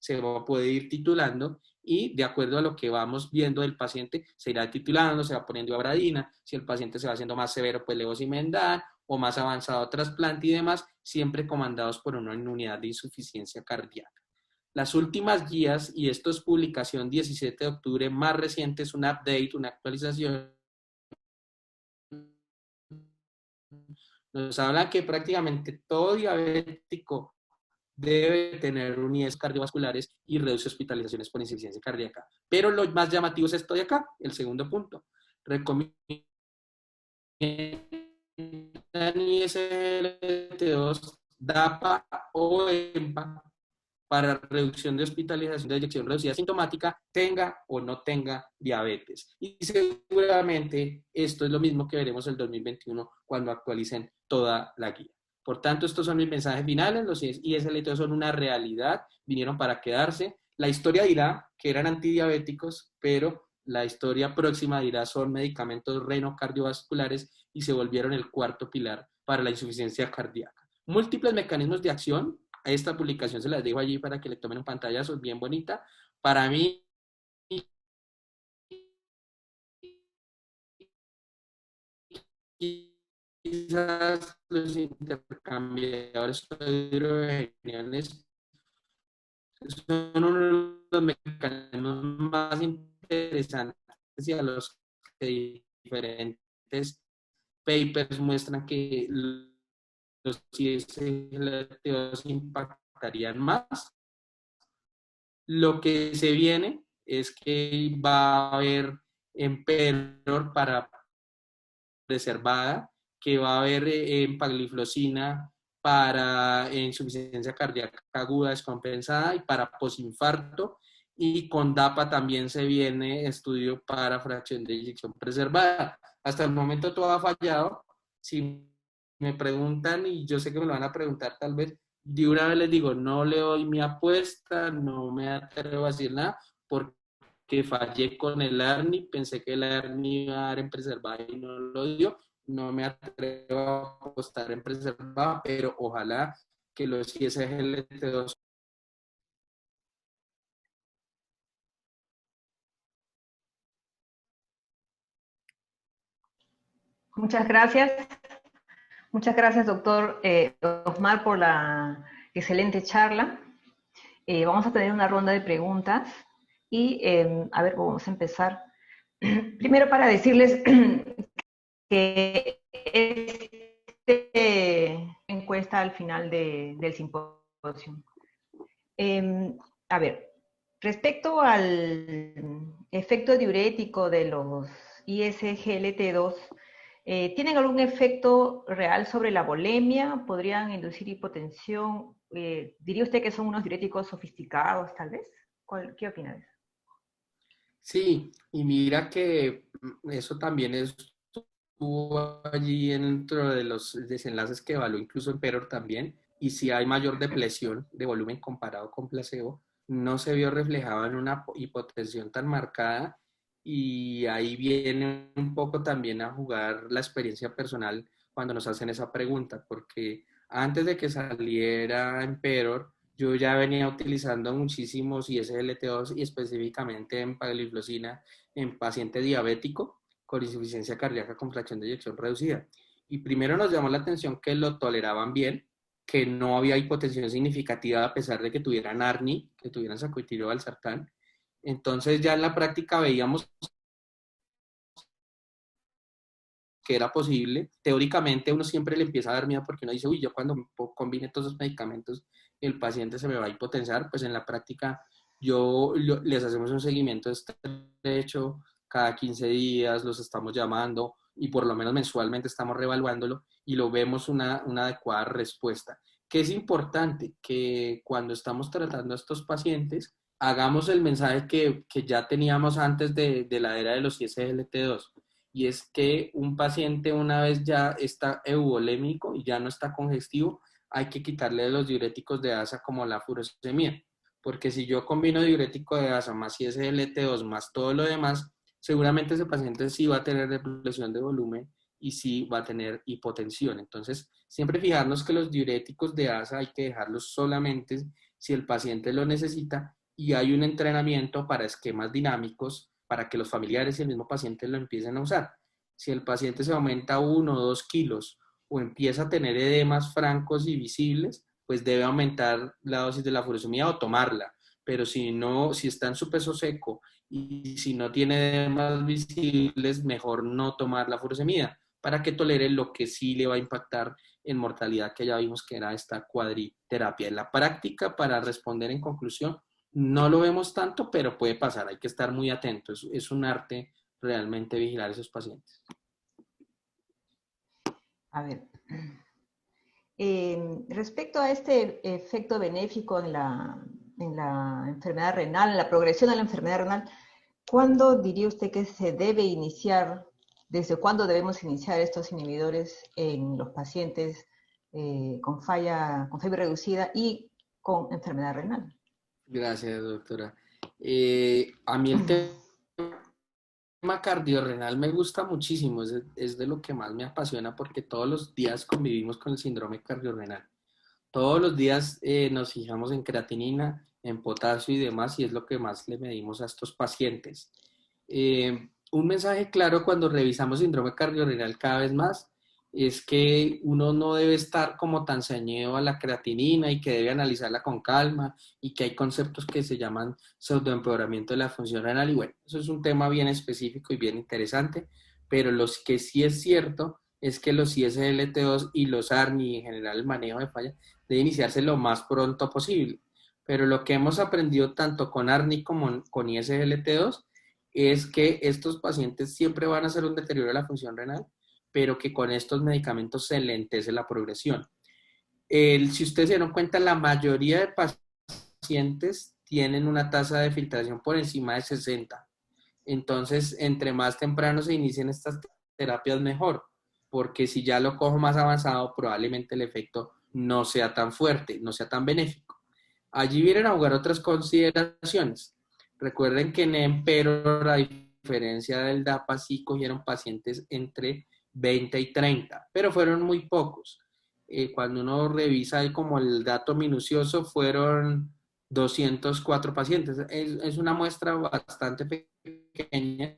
se va a poder ir titulando y de acuerdo a lo que vamos viendo del paciente, se irá titulando, se va poniendo abradina, si el paciente se va haciendo más severo, pues levosimendan, o más avanzado trasplante y demás, siempre comandados por una unidad de insuficiencia cardíaca. Las últimas guías, y esto es publicación 17 de octubre, más reciente, es un update, una actualización, nos habla que prácticamente todo diabético debe tener unidades cardiovasculares y reduce hospitalizaciones por insuficiencia cardíaca. Pero lo más llamativo es esto de acá, el segundo punto. Recomiendan SGLT2, DAPA o EMPA para reducción de hospitalización de eyección reducida sintomática, tenga o no tenga diabetes. Y seguramente esto es lo mismo que veremos el 2021 cuando actualicen toda la guía. Por tanto, estos son mis mensajes finales. Los ISLT son una realidad, vinieron para quedarse. La historia dirá que eran antidiabéticos, pero la historia próxima dirá son medicamentos renocardiovasculares y se volvieron el cuarto pilar para la insuficiencia cardíaca. Múltiples mecanismos de acción. Esta publicación se las dejo allí para que le tomen un pantallazo, es bien bonita. Para mí, quizás los intercambiadores hidrogeniones son uno de los mecanismos más interesantes y a los que diferentes papers muestran que los ISLT2 impactarían más. Lo que se viene es que va a haber emperador para reservada, que va a haber empagliflozina para insuficiencia cardíaca aguda descompensada y para posinfarto, y con DAPA también se viene estudio para fracción de eyección preservada. Hasta el momento todo ha fallado. Si me preguntan, y yo sé que me lo van a preguntar tal vez, de una vez les digo, no le doy mi apuesta, no me atrevo a decir nada, porque fallé con el ARNI, pensé que el ARNI iba a dar en preservada y no lo dio. No me atrevo a apostar en preservada, pero ojalá que los ISGLT2. Muchas gracias. Muchas gracias, doctor Osmar, por la excelente charla. Vamos a tener una ronda de preguntas y, a ver, vamos a empezar. Primero, para decirles que encuesta al final del simposio. A ver, respecto al efecto diurético de los ISGLT2, ¿tienen algún efecto real sobre la volemia? ¿Podrían inducir hipotensión? ¿Diría usted que son unos diuréticos sofisticados, tal vez? ¿Qué opina de eso? Sí, y mira que eso también estuvo allí dentro de los desenlaces que evaluó incluso Emperor también, y si hay mayor depresión de volumen comparado con placebo, no se vio reflejado en una hipotensión tan marcada, y ahí viene un poco también a jugar la experiencia personal cuando nos hacen esa pregunta, porque antes de que saliera Emperor, yo ya venía utilizando muchísimos ISGLT2 y específicamente empagliflozina en paciente diabético con insuficiencia cardíaca con fracción de eyección reducida. Y primero nos llamó la atención que lo toleraban bien, que no había hipotensión significativa a pesar de que tuvieran ARNI, que tuvieran sacubitril valsartán. Entonces ya en la práctica veíamos que era posible. Teóricamente uno siempre le empieza a dar miedo porque uno dice, uy, yo cuando combine todos los medicamentos el paciente se me va a hipotensar. Pues en la práctica les hacemos un seguimiento estrecho, cada 15 días los estamos llamando y por lo menos mensualmente estamos reevaluándolo y lo vemos una adecuada respuesta. Que es importante que cuando estamos tratando a estos pacientes hagamos el mensaje que ya teníamos antes de la era de los ISGLT2, y es que un paciente una vez ya está euvolémico y ya no está congestivo, hay que quitarle los diuréticos de asa como la furosemida, porque si yo combino diurético de asa más ISGLT2 más todo lo demás, seguramente ese paciente sí va a tener depresión de volumen y sí va a tener hipotensión. Entonces, siempre fijarnos que los diuréticos de asa hay que dejarlos solamente si el paciente lo necesita, y hay un entrenamiento para esquemas dinámicos para que los familiares y el mismo paciente lo empiecen a usar. Si el paciente se aumenta 1 o 2 kilos o empieza a tener edemas francos y visibles, pues debe aumentar la dosis de la furosemida o tomarla. pero si está en su peso seco y si no tiene edemas visibles, mejor no tomar la furosemida para que tolere lo que sí le va a impactar en mortalidad, que ya vimos que era esta cuadriterapia. En la práctica, para responder en conclusión, no lo vemos tanto, pero puede pasar, hay que estar muy atentos. Es un arte realmente vigilar a esos pacientes. A ver, respecto a este efecto benéfico en la enfermedad renal, en la progresión de la enfermedad renal, ¿cuándo diría usted que se debe iniciar, desde cuándo debemos iniciar estos inhibidores en los pacientes con fiebre reducida y con enfermedad renal? Gracias, doctora. A mí el tema cardiorrenal me gusta muchísimo, es de lo que más me apasiona porque todos los días convivimos con el síndrome cardiorrenal. Todos los días nos fijamos en creatinina, en potasio y demás, y es lo que más le medimos a estos pacientes. Un mensaje claro cuando revisamos síndrome cardiorrenal cada vez más es que uno no debe estar como tan ceñido a la creatinina y que debe analizarla con calma y que hay conceptos que se llaman pseudoempeoramiento de la función renal y bueno, eso es un tema bien específico y bien interesante, pero lo que sí es cierto es que los ISGLT2 y los ARNI, en general el manejo de falla, debe iniciarse lo más pronto posible. Pero lo que hemos aprendido tanto con ARNI como con ISGLT2 es que estos pacientes siempre van a hacer un deterioro de la función renal, pero que con estos medicamentos se lentece la progresión. Si ustedes se dieron cuenta, la mayoría de pacientes tienen una tasa de filtración por encima de 60. Entonces, entre más temprano se inicien estas terapias, mejor, porque si ya lo cojo más avanzado, probablemente el efecto no sea tan fuerte, no sea tan benéfico. Allí vienen a jugar otras consideraciones. Recuerden que en Emperor, a diferencia del DAPA, sí cogieron pacientes entre 20 y 30, pero fueron muy pocos. Cuando uno revisa como el dato minucioso, fueron 204 pacientes. Es una muestra bastante pequeña,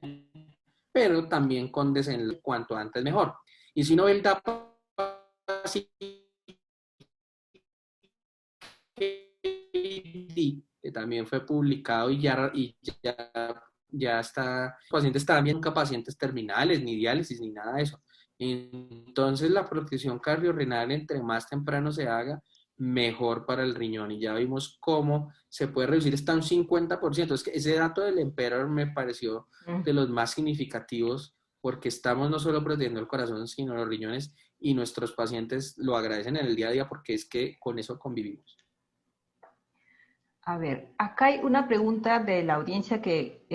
pero también con desenlace cuanto antes mejor. Y si no ve el DAPA, que también fue publicado y ya está, pacientes también nunca pacientes terminales, ni diálisis, ni nada de eso. Entonces la protección cardiorrenal, entre más temprano se haga, mejor para el riñón. Y ya vimos cómo se puede reducir hasta un 50%. Es que ese dato del Emperor me pareció de los más significativos porque estamos no solo protegiendo el corazón, sino los riñones y nuestros pacientes lo agradecen en el día a día porque es que con eso convivimos. A ver, acá hay una pregunta de la audiencia que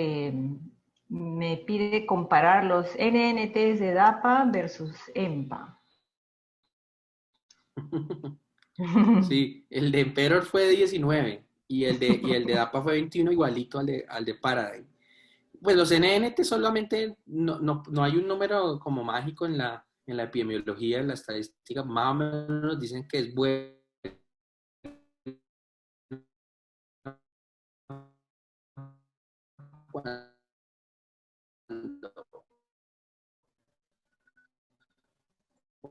me pide comparar los NNTs de DAPA versus EMPA. Sí, el de Emperor fue 19 y el de DAPA fue 21, igualito al de Paradigm. Pues los NNT solamente no hay un número como mágico en la epidemiología, en la estadística, más o menos nos dicen que es bueno.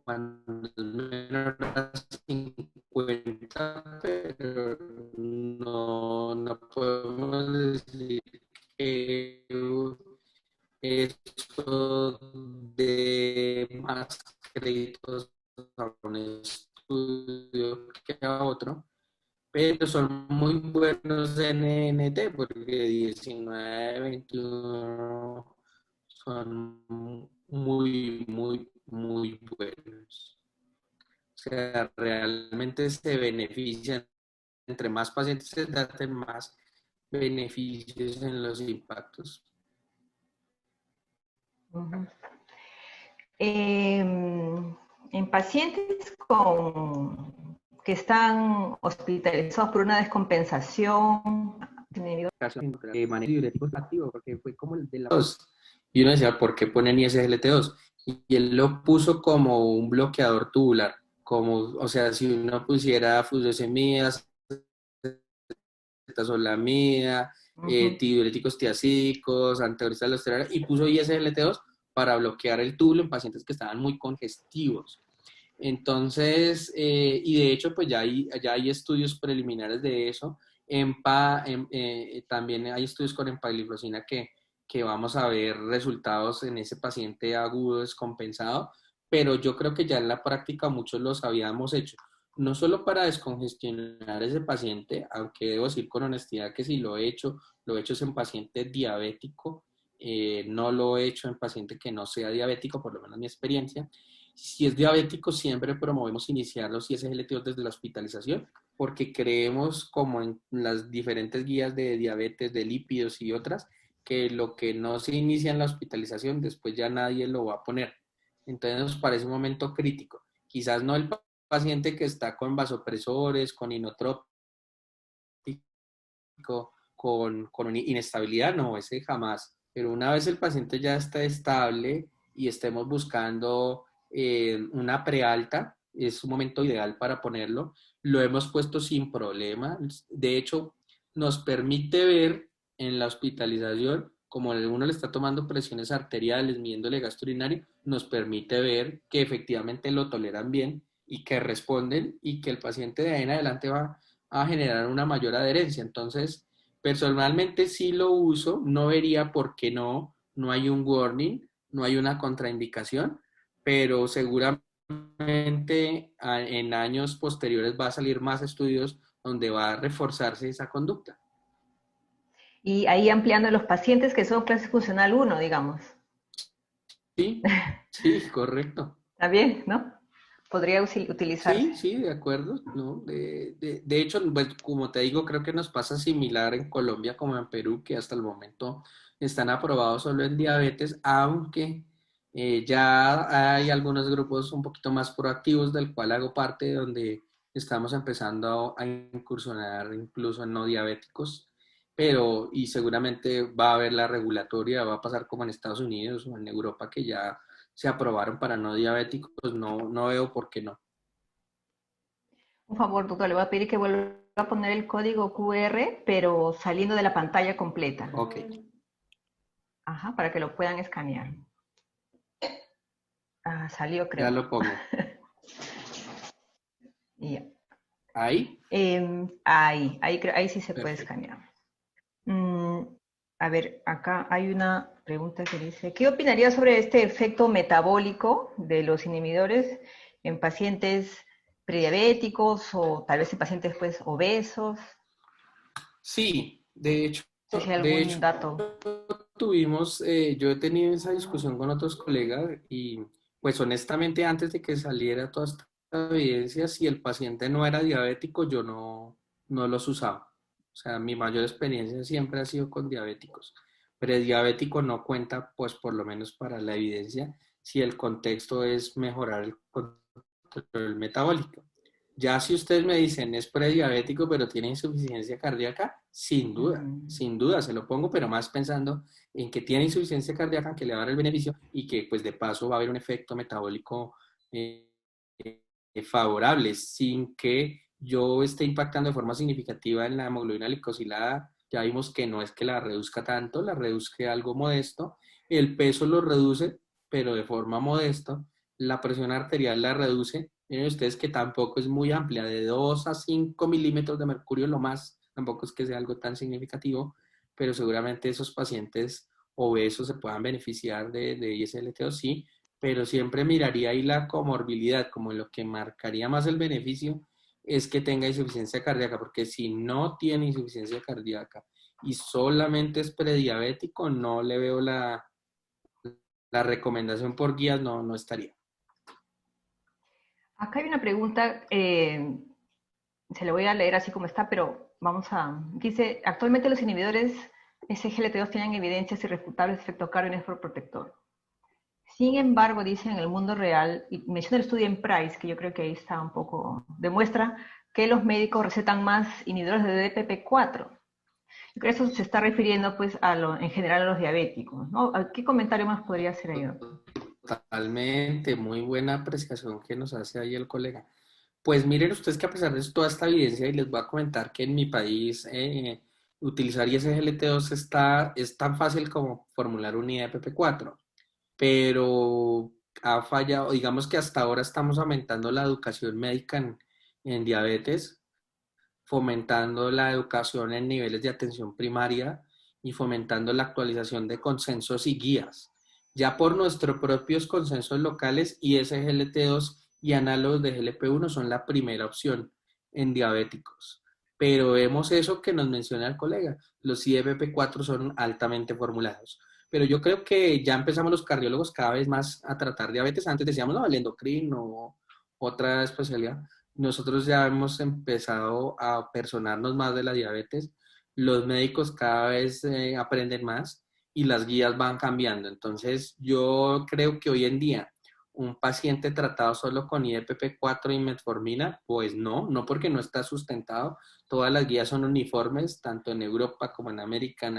Cuando es menor a 50, pero no podemos decir que eso de más créditos a un estudio que a otro, pero son muy buenos en NNT porque 19, 21 son muy buenos. O sea, realmente se benefician, entre más pacientes se traten, más beneficios en los impactos. En pacientes que están hospitalizados por una descompensación, manejo diurético activo, porque fue como el de la 2. Y uno decía, ¿por qué ponen ISGLT2? Y él lo puso como un bloqueador tubular, o sea, si uno pusiera furosemida, acetazolamida, diuréticos tiacídicos, antagonistas de los y puso ISGLT2 para bloquear el túbulo en pacientes que estaban muy congestivos. Entonces, y de hecho, pues ya hay estudios preliminares de eso, También hay estudios con empagliflozina que vamos a ver resultados en ese paciente agudo descompensado, pero yo creo que ya en la práctica muchos los habíamos hecho, no solo para descongestionar ese paciente, aunque debo decir con honestidad que si lo he hecho es en paciente diabético, no lo he hecho en paciente que no sea diabético, por lo menos mi experiencia. Si es diabético, siempre promovemos iniciar los ISGLT2 desde la hospitalización, porque creemos, como en las diferentes guías de diabetes, de lípidos y otras, que lo que no se inicia en la hospitalización, después ya nadie lo va a poner. Entonces nos parece un momento crítico. Quizás no el paciente que está con vasopresores, con inotrópico, con una inestabilidad, no, ese jamás. Pero una vez el paciente ya está estable y estemos buscando una prealta, es un momento ideal para ponerlo. Lo hemos puesto sin problema. De hecho, nos permite ver en la hospitalización, como uno le está tomando presiones arteriales, midiéndole gasto urinario, nos permite ver que efectivamente lo toleran bien y que responden y que el paciente de ahí en adelante va a generar una mayor adherencia. Entonces, personalmente sí lo uso, no vería por qué no hay un warning, no hay una contraindicación, pero seguramente en años posteriores va a salir más estudios donde va a reforzarse esa conducta. Y ahí ampliando los pacientes que son clase funcional 1, digamos. Sí, sí, correcto. ¿Está bien, no? Podría utilizarse. Sí, sí, de acuerdo, ¿no? De hecho, pues, como te digo, creo que nos pasa similar en Colombia como en Perú, que hasta el momento están aprobados solo en diabetes, aunque ya hay algunos grupos un poquito más proactivos, del cual hago parte, donde estamos empezando a incursionar incluso en no diabéticos, pero y seguramente va a haber la regulatoria, va a pasar como en Estados Unidos o en Europa, que ya se aprobaron para no diabéticos, no veo por qué no. Por favor, doctor, le voy a pedir que vuelva a poner el código QR, pero saliendo de la pantalla completa. Ok. Ajá, para que lo puedan escanear. Ah, salió, creo. Ya lo pongo. Ya. ¿Ahí? Ahí sí se puede Perfecto. escanear. A ver, acá hay una pregunta que dice, ¿qué opinaría sobre este efecto metabólico de los inhibidores en pacientes prediabéticos o tal vez en pacientes pues obesos? Sí, de hecho, No sé si hay algún dato. yo he tenido esa discusión con otros colegas y pues honestamente antes de que saliera toda esta evidencia, si el paciente no era diabético, yo no los usaba. O sea, mi mayor experiencia siempre ha sido con diabéticos. Prediabético no cuenta, pues por lo menos para la evidencia, si el contexto es mejorar el control metabólico. Ya si ustedes me dicen es prediabético pero tiene insuficiencia cardíaca, sin duda se lo pongo, pero más pensando en que tiene insuficiencia cardíaca, que le va a dar el beneficio y que pues de paso va a haber un efecto metabólico favorable, sin que yo esté impactando de forma significativa en la hemoglobina glicosilada. Ya vimos que no es que la reduzca tanto, la reduzca algo modesto, el peso lo reduce, pero de forma modesta, la presión arterial la reduce. Miren ustedes que tampoco es muy amplia, de 2 a 5 milímetros de mercurio lo más, tampoco es que sea algo tan significativo, pero seguramente esos pacientes obesos se puedan beneficiar de ISLTO, sí, pero siempre miraría ahí la comorbilidad, como lo que marcaría más el beneficio es que tenga insuficiencia cardíaca, porque si no tiene insuficiencia cardíaca y solamente es prediabético, no le veo la recomendación por guías, no estaría. Acá hay una pregunta, se la voy a leer así como está, pero dice, actualmente los inhibidores SGLT2 tienen evidencias irrefutables de efecto cardio-nefroprotector. Sin embargo, dice en el mundo real, y menciona el estudio en Price, que yo creo que ahí está un poco, demuestra que los médicos recetan más inhibidores de DPP4. Yo creo que eso se está refiriendo pues en general a los diabéticos, ¿no? ¿Qué comentario más podría hacer ahí, doctor? Totalmente, muy buena apreciación que nos hace ahí el colega. Pues miren ustedes que a pesar de toda esta evidencia, y les voy a comentar que en mi país utilizar ISGLT2 es tan fácil como formular un IDPP4, pero ha fallado, digamos que hasta ahora estamos aumentando la educación médica en diabetes, fomentando la educación en niveles de atención primaria y fomentando la actualización de consensos y guías. Ya por nuestros propios consensos locales, ISGLT2 y análogos de GLP-1 son la primera opción en diabéticos. Pero vemos eso que nos menciona el colega, los IFP4 son altamente formulados. Pero yo creo que ya empezamos los cardiólogos cada vez más a tratar diabetes. Antes decíamos, no, el endocrino o otra especialidad. Nosotros ya hemos empezado a personarnos más de la diabetes. Los médicos cada vez aprenden más y las guías van cambiando. Entonces, yo creo que hoy en día un paciente tratado solo con IFP4 y metformina, pues no porque no está sustentado. Todas las guías son uniformes, tanto en Europa como en América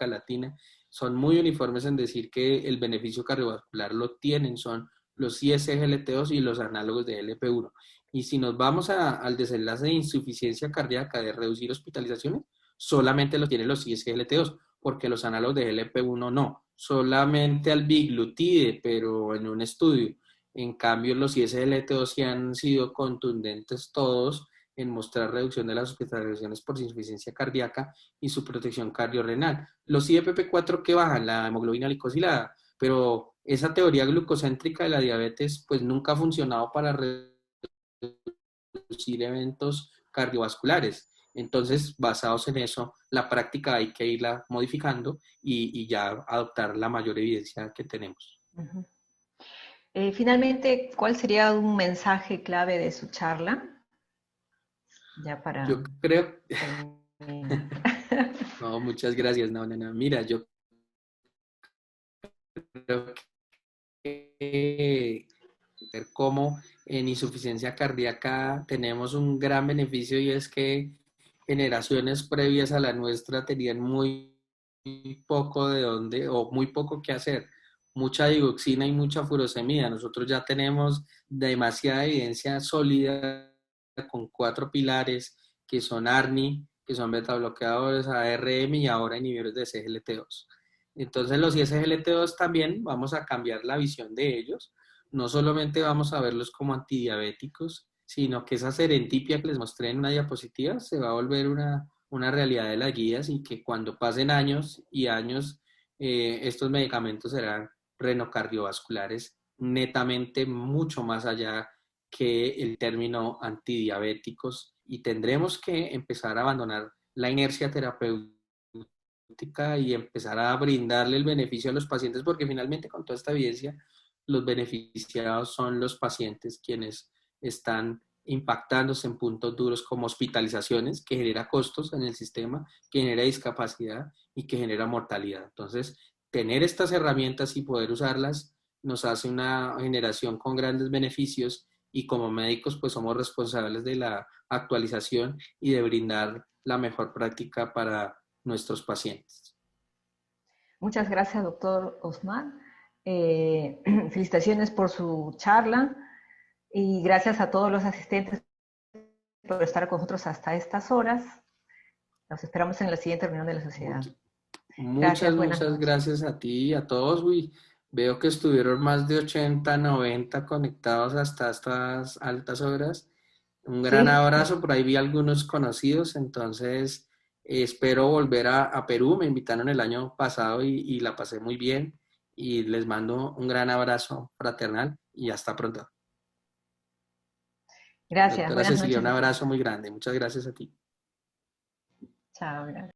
Latina. Son muy uniformes en decir que el beneficio cardiovascular lo tienen, son los ISGLT2 y los análogos de LP1. Y si nos vamos al desenlace de insuficiencia cardíaca, de reducir hospitalizaciones, solamente lo tienen los ISGLT2, porque los análogos de LP1 no. Solamente al biglutide, pero en un estudio. En cambio, los ISGLT2 sí han sido contundentes todos en mostrar reducción de las hospitalizaciones por insuficiencia cardíaca y su protección cardiorrenal. Los IFP4 que bajan la hemoglobina glicosilada, pero esa teoría glucocéntrica de la diabetes pues nunca ha funcionado para reducir eventos cardiovasculares. Entonces, basados en eso, la práctica hay que irla modificando y ya adoptar la mayor evidencia que tenemos. Uh-huh. Finalmente, ¿cuál sería un mensaje clave de su charla? Ya para... Yo creo... No, muchas gracias. No. Mira, yo creo que ver cómo en insuficiencia cardíaca tenemos un gran beneficio y es que generaciones previas a la nuestra tenían muy poco de dónde o muy poco que hacer. Mucha digoxina y mucha furosemida. Nosotros ya tenemos demasiada evidencia sólida con 4 pilares que son ARNI, que son betabloqueadores, ARM y ahora inhibidores de SGLT2. Entonces los SGLT2 también vamos a cambiar la visión de ellos. No solamente vamos a verlos como antidiabéticos, sino que esa serendipia que les mostré en una diapositiva se va a volver una realidad de las guías y que cuando pasen años y años, estos medicamentos serán renocardiovasculares netamente mucho más allá que el término antidiabéticos y tendremos que empezar a abandonar la inercia terapéutica y empezar a brindarle el beneficio a los pacientes porque finalmente con toda esta evidencia los beneficiados son los pacientes quienes están impactándose en puntos duros como hospitalizaciones, que genera costos en el sistema, que genera discapacidad y que genera mortalidad. Entonces, tener estas herramientas y poder usarlas nos hace una generación con grandes beneficios y como médicos pues somos responsables de la actualización y de brindar la mejor práctica para nuestros pacientes. Muchas gracias, doctor Osman. Felicitaciones por su charla y gracias a todos los asistentes por estar con nosotros hasta estas horas. Nos esperamos en la siguiente reunión de la sociedad. Muchas gracias a ti y a todos. Uy, veo que estuvieron más de 80, 90 conectados hasta estas altas horas. Un gran abrazo, por ahí vi algunos conocidos, entonces espero volver a Perú. Me invitaron el año pasado y la pasé muy bien. Y les mando un gran abrazo fraternal y hasta pronto. Gracias. Doctora Cecilia, un abrazo muy grande. Muchas gracias a ti. Chao, gracias.